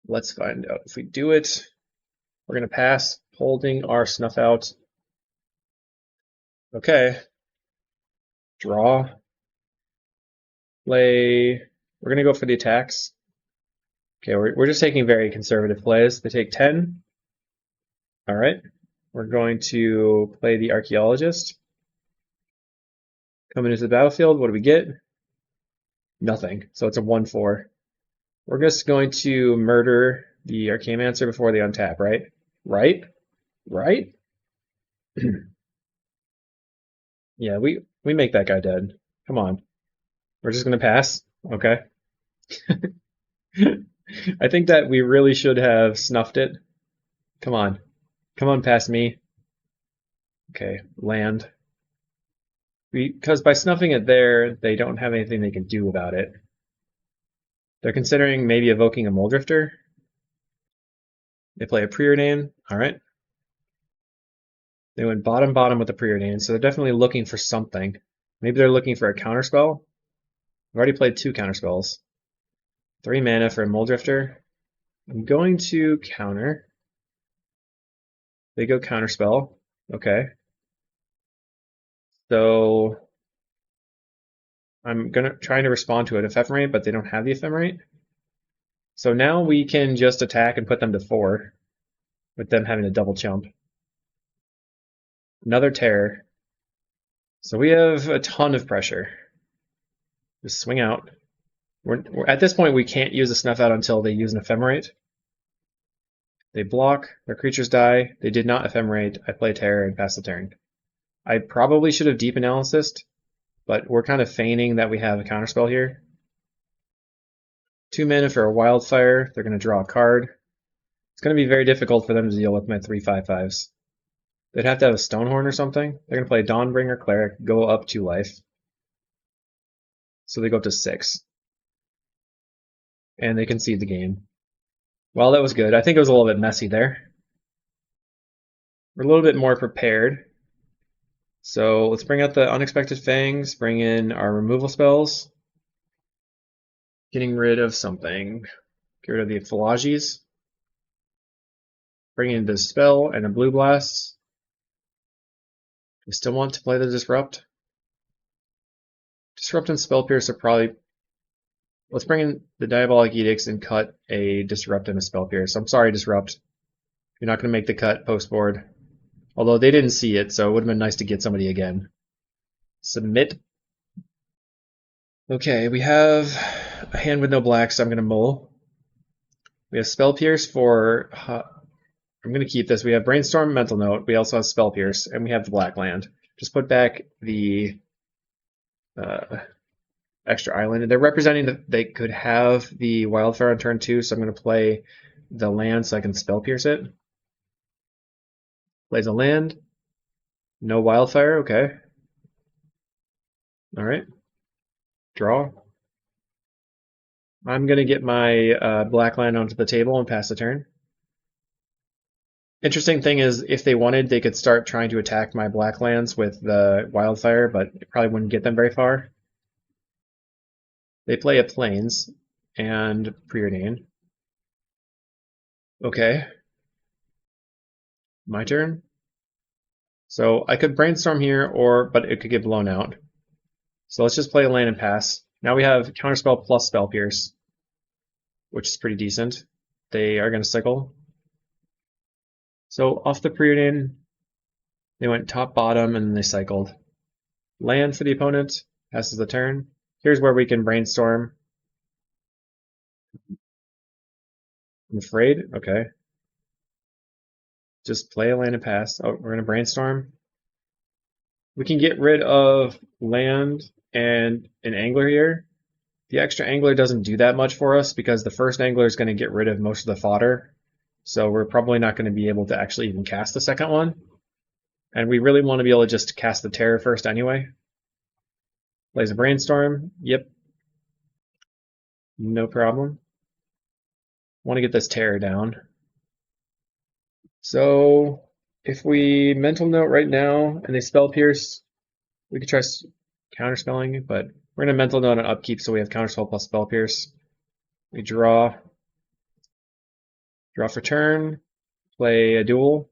Let's find out if we do it. We're going to pass, holding our snuff out. Okay. Draw. Play. We're going to go for the attacks. Okay, we're just taking very conservative plays. They take 10. All right. We're going to play the Archaeologist. Coming into the battlefield, what do we get? Nothing. So it's a 1/4. We're just going to murder the Arcanemancer before they untap, right? Right? Right? Yeah, we make that guy dead. Come on. We're just gonna pass? Okay. I think that we really should have snuffed it. Come on. Come on, past me. Okay, land. Because by snuffing it there, they don't have anything they can do about it. They're considering maybe evoking a Muldrifter. They play a Preordain. Alright. They went bottom bottom with the Preordain, so they're definitely looking for something. Maybe they're looking for a counterspell. I've already played 2 counterspells. 3 mana for a Muldrifter. I'm going to counter. They go counterspell. Okay. So I'm trying to respond to an Ephemerate, but they don't have the Ephemerate. So now we can just attack and put them to 4, with them having a double chump. Another terror. So we have a ton of pressure. Just swing out. At this point, we can't use a Snuff Out until they use an Ephemerate. They block, their creatures die. They did not Ephemerate. I play terror and pass the turn. I probably should have Deep Analysis, but we're kind of feigning that we have a counterspell here. 2 mana for a Wildfire. They're going to draw a card. It's going to be very difficult for them to deal with my 3/5/5s. They'd have to have a Stonehorn or something. They're going to play Dawnbringer Cleric, go up 2 life. So they go up to 6. And they concede the game. Well, that was good. I think it was a little bit messy there. We're a little bit more prepared. So let's bring out the Unexpected Fangs, bring in our removal spells. Getting rid of something. Get rid of the Philogis. Bring in the Spell and a Blue Blast. We still want to play the Disrupt. Disrupt and Spell Pierce are probably... Let's bring in the Diabolic Edicts and cut a Disrupt and a Spell Pierce. I'm sorry, Disrupt. You're not going to make the cut post-board. Although they didn't see it, so it would have been nice to get somebody again. Submit. Okay, we have a hand with no black, so I'm going to mull. We have Spell Pierce for... I'm going to keep this. We have Brainstorm, Mental Note. We also have Spell Pierce, and we have the black land. Just put back the extra island. They're representing that they could have the Wildfire on turn 2, so I'm going to play the land so I can Spell Pierce it. Plays a land. No Wildfire, okay. Alright. Draw. I'm going to get my black land onto the table and pass the turn. Interesting thing is, if they wanted, they could start trying to attack my black lands with the Wildfire, but it probably wouldn't get them very far. They play a Plains and Preordain. Okay. My turn. So I could Brainstorm here, but it could get blown out. So let's just play a land and pass. Now we have Counterspell plus Spell Pierce, which is pretty decent. They are going to cycle. So off the preordain, they went top, bottom, and then they cycled. Land for the opponent, passes the turn. Here's where we can brainstorm. I'm afraid. Okay. Just play a land and pass. Oh, we're going to brainstorm. We can get rid of land and an angler here. The extra angler doesn't do that much for us because the first angler is going to get rid of most of the fodder. So we're probably not going to be able to actually even cast the second one. And we really want to be able to just cast the terror first anyway. Plays a brainstorm. Yep. No problem. Want to get this terror down. So if we mental note right now and they spell pierce, we could try counterspelling, but we're going to mental note on upkeep so we have counterspell plus spell pierce. We draw for turn, play a duel.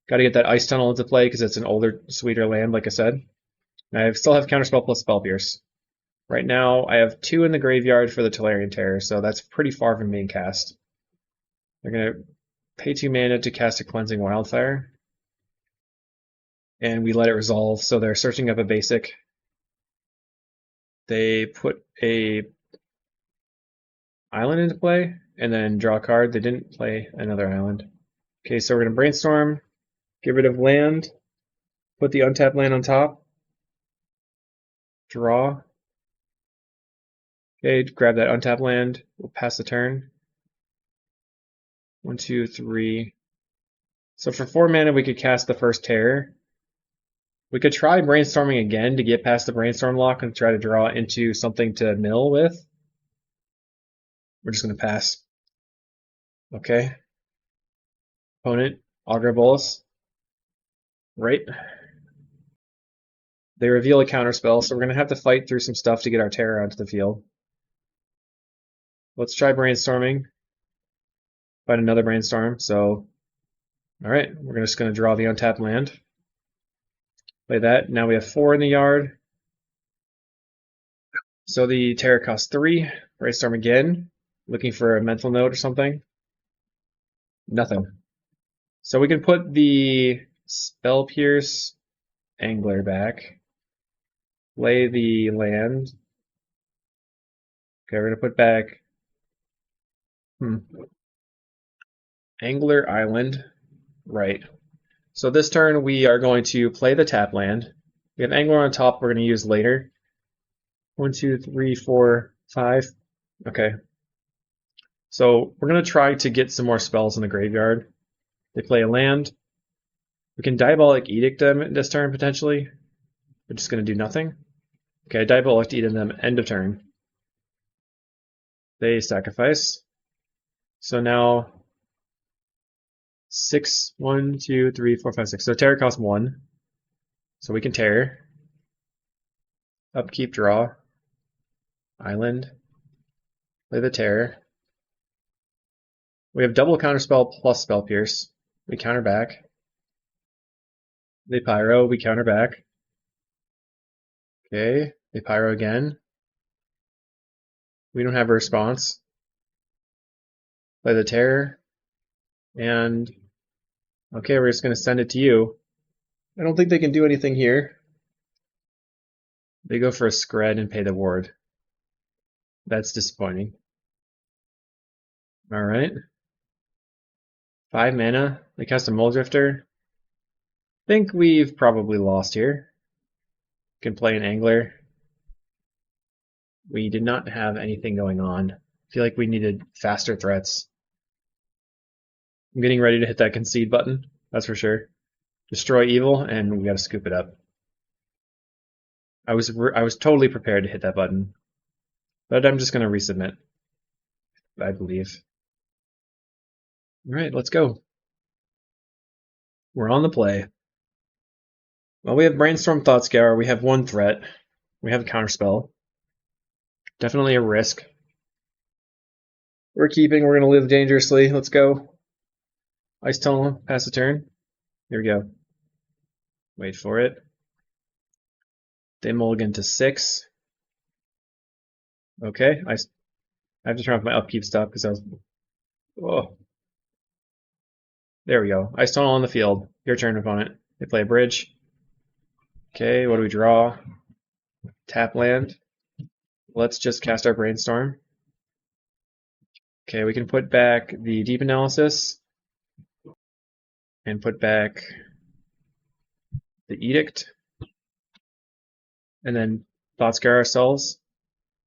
Got to get that ice tunnel into play because it's an older, sweeter land, like I said. And I still have counterspell plus spell pierce. Right now, I have 2 in the graveyard for the Tolarian Terror, so that's pretty far from being cast. They're going to pay 2 mana to cast a Cleansing Wildfire. And we let it resolve, so they're searching up a basic. They put a island into play, and then draw a card. They didn't play another island. Okay, so we're going to brainstorm, get rid of land, put the untapped land on top, draw. Okay, grab that untapped land, we'll pass the turn. 1, 2, 3. So for 4 mana, we could cast the first terror. We could try brainstorming again to get past the brainstorm lock and try to draw into something to mill with. We're just going to pass. Okay. Opponent, Augur Bolus. Right. They reveal a counterspell, so we're going to have to fight through some stuff to get our terror onto the field. Let's try brainstorming. Find another brainstorm. So, alright, we're just going to draw the untapped land. Play that. Now we have 4 in the yard. So the terror costs 3. Brainstorm again. Looking for a mental note or something. Nothing. So we can put the Spell Pierce Angler back. Play the land. Okay, we're going to put back Angler Island. Right. So this turn we are going to play the tap land. We have Angler on top we're going to use later. 1, 2, 3, 4, 5. Okay. So we're going to try to get some more spells in the graveyard. They play a land. We can Diabolic Edict them this turn potentially. We're just going to do nothing. Okay, Diabolic Edict them end of turn. They sacrifice. So now 6, 1, 2, 3, 4, 5, 6. So terror costs 1. So we can terror. Upkeep, draw. Island. Play the terror. We have double counterspell plus spell pierce. We counter back. They pyro, we counter back. Okay, they pyro again. We don't have a response. Play the terror. And okay, we're just going to send it to you. I don't think they can do anything here. They go for a Scred and pay the ward. That's disappointing. Alright. 5 mana. They cast a Muldrifter. Think we've probably lost here. Can play an Angler. We did not have anything going on. I feel like we needed faster threats. I'm getting ready to hit that concede button, that's for sure. Destroy evil, and we gotta scoop it up. I was totally prepared to hit that button, but I'm just gonna resubmit, I believe. Alright, let's go. We're on the play. Well, we have Brainstorm Thoughtscour, we have 1 threat, we have a counterspell. Definitely a risk. We're keeping, we're gonna live dangerously, let's go. Ice Tunnel, pass the turn. Here we go. Wait for it. They mulligan to 6. Okay, I have to turn off my upkeep stuff because I was. Oh, there we go. Ice Tunnel on the field. Your turn, opponent. They play a bridge. Okay, what do we draw? Tap land. Let's just cast our Brainstorm. Okay, we can put back the Deep Analysis and put back the Edict, and then Thoughtscour ourselves.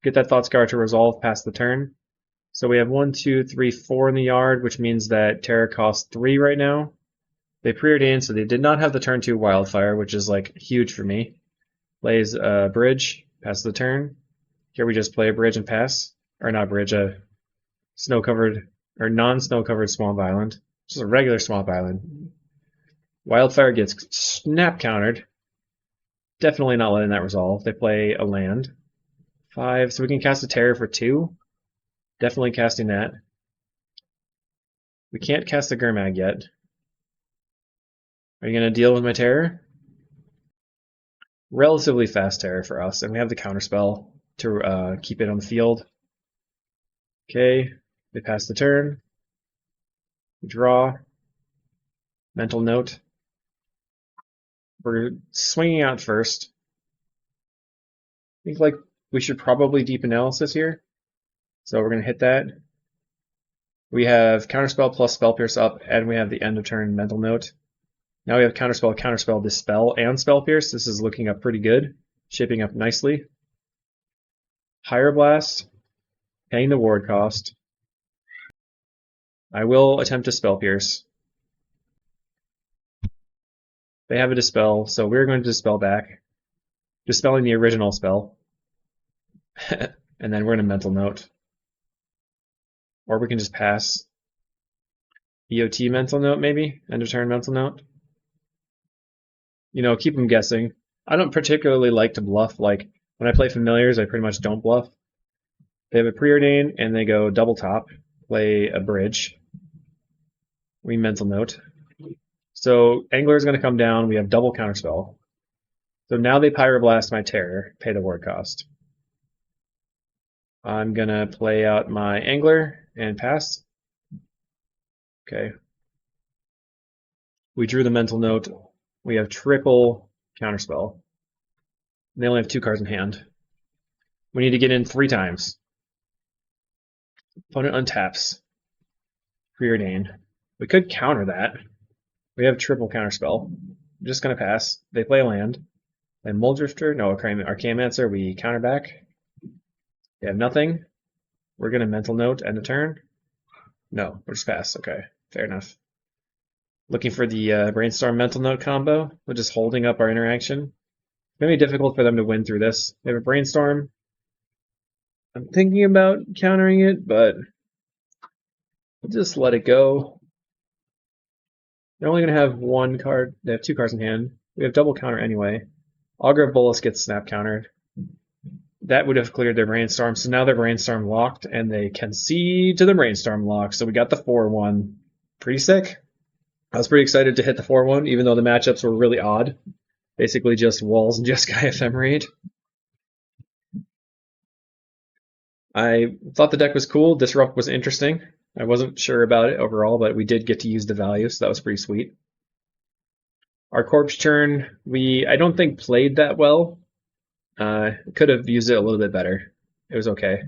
Get that Thougtscour to resolve past the turn. So we have 1, 2, 3, 4 in the yard, which means that Terra costs 3 right now. They preordained, so they did not have the turn 2 Wildfire, which is like huge for me. Plays a bridge, pass the turn. Here we just play a bridge and pass. Or not bridge, a snow-covered, or non-snow-covered swamp island. Just a regular swamp island. Wildfire gets snap countered. Definitely not letting that resolve. They play a land. 5, so we can cast a Terror for 2. Definitely casting that. We can't cast the Gurmag yet. Are you going to deal with my Terror? Relatively fast Terror for us, and we have the counterspell to keep it on the field. Okay, they pass the turn. We draw. Mental note. We're swinging out first. I think we should probably Deep Analysis here. So we're going to hit that. We have Counterspell plus Spell Pierce up, and we have the end of turn Mental Note. Now we have Counterspell, Counterspell, Dispel, and Spell Pierce. This is looking up pretty good. Shaping up nicely. Higher Blast. Paying the ward cost. I will attempt to Spell Pierce. They have a Dispel, so we're going to Dispel back. Dispelling the original spell. And then we're going to Mental Note. Or we can just pass. EOT Mental Note, maybe? End of turn Mental Note. You know, keep them guessing. I don't particularly like to bluff. Like, when I play Familiars, I pretty much don't bluff. They have a Preordain, and they go double top. Play a bridge. We Mental Note. So, Angler is going to come down. We have double Counterspell. So now they Pyroblast my Terror. Pay the ward cost. I'm going to play out my Angler and pass. Okay. We drew the Mental Note. We have triple Counterspell. They only have 2 cards in hand. We need to get in 3 times. Opponent untaps. Preordain. We could counter that. We have triple Counterspell. I'm just going to pass. They play a land. And Muldrifter, no, Archaeomancer, we counter back. They have nothing. We're going to Mental Note, end of turn. No, we're just pass. Okay, fair enough. Looking for the Brainstorm Mental Note combo. We're just holding up our interaction. It's going to be difficult for them to win through this. They have a Brainstorm. I'm thinking about countering it, but we'll just let it go. They're only going to have 1 card. They have 2 cards in hand. We have double counter anyway. Augur of Bolus gets snap countered. That would have cleared their Brainstorm, so now they're Brainstorm locked, and they concede to the Brainstorm lock. So we got the 4-1. Pretty sick. I was pretty excited to hit the 4-1, even though the matchups were really odd. Basically just Walls and Jeskai Ephemerate. I thought the deck was cool. Disrupt was interesting. I wasn't sure about it overall, but we did get to use the value, so that was pretty sweet. Our Corpse Churn, I don't think played that well. Could have used it a little bit better. It was okay.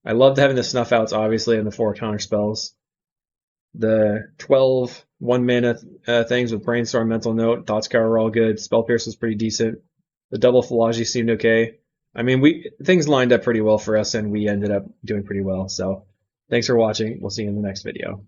I loved having the Snuff Outs, obviously, and the 4 counter spells. The 12 1-mana things with Brainstorm, Mental Note, Thoughtscour were all good. Spell Pierce was pretty decent. The double Philology seemed okay. I mean, things lined up pretty well for us, and we ended up doing pretty well. So, thanks for watching. We'll see you in the next video.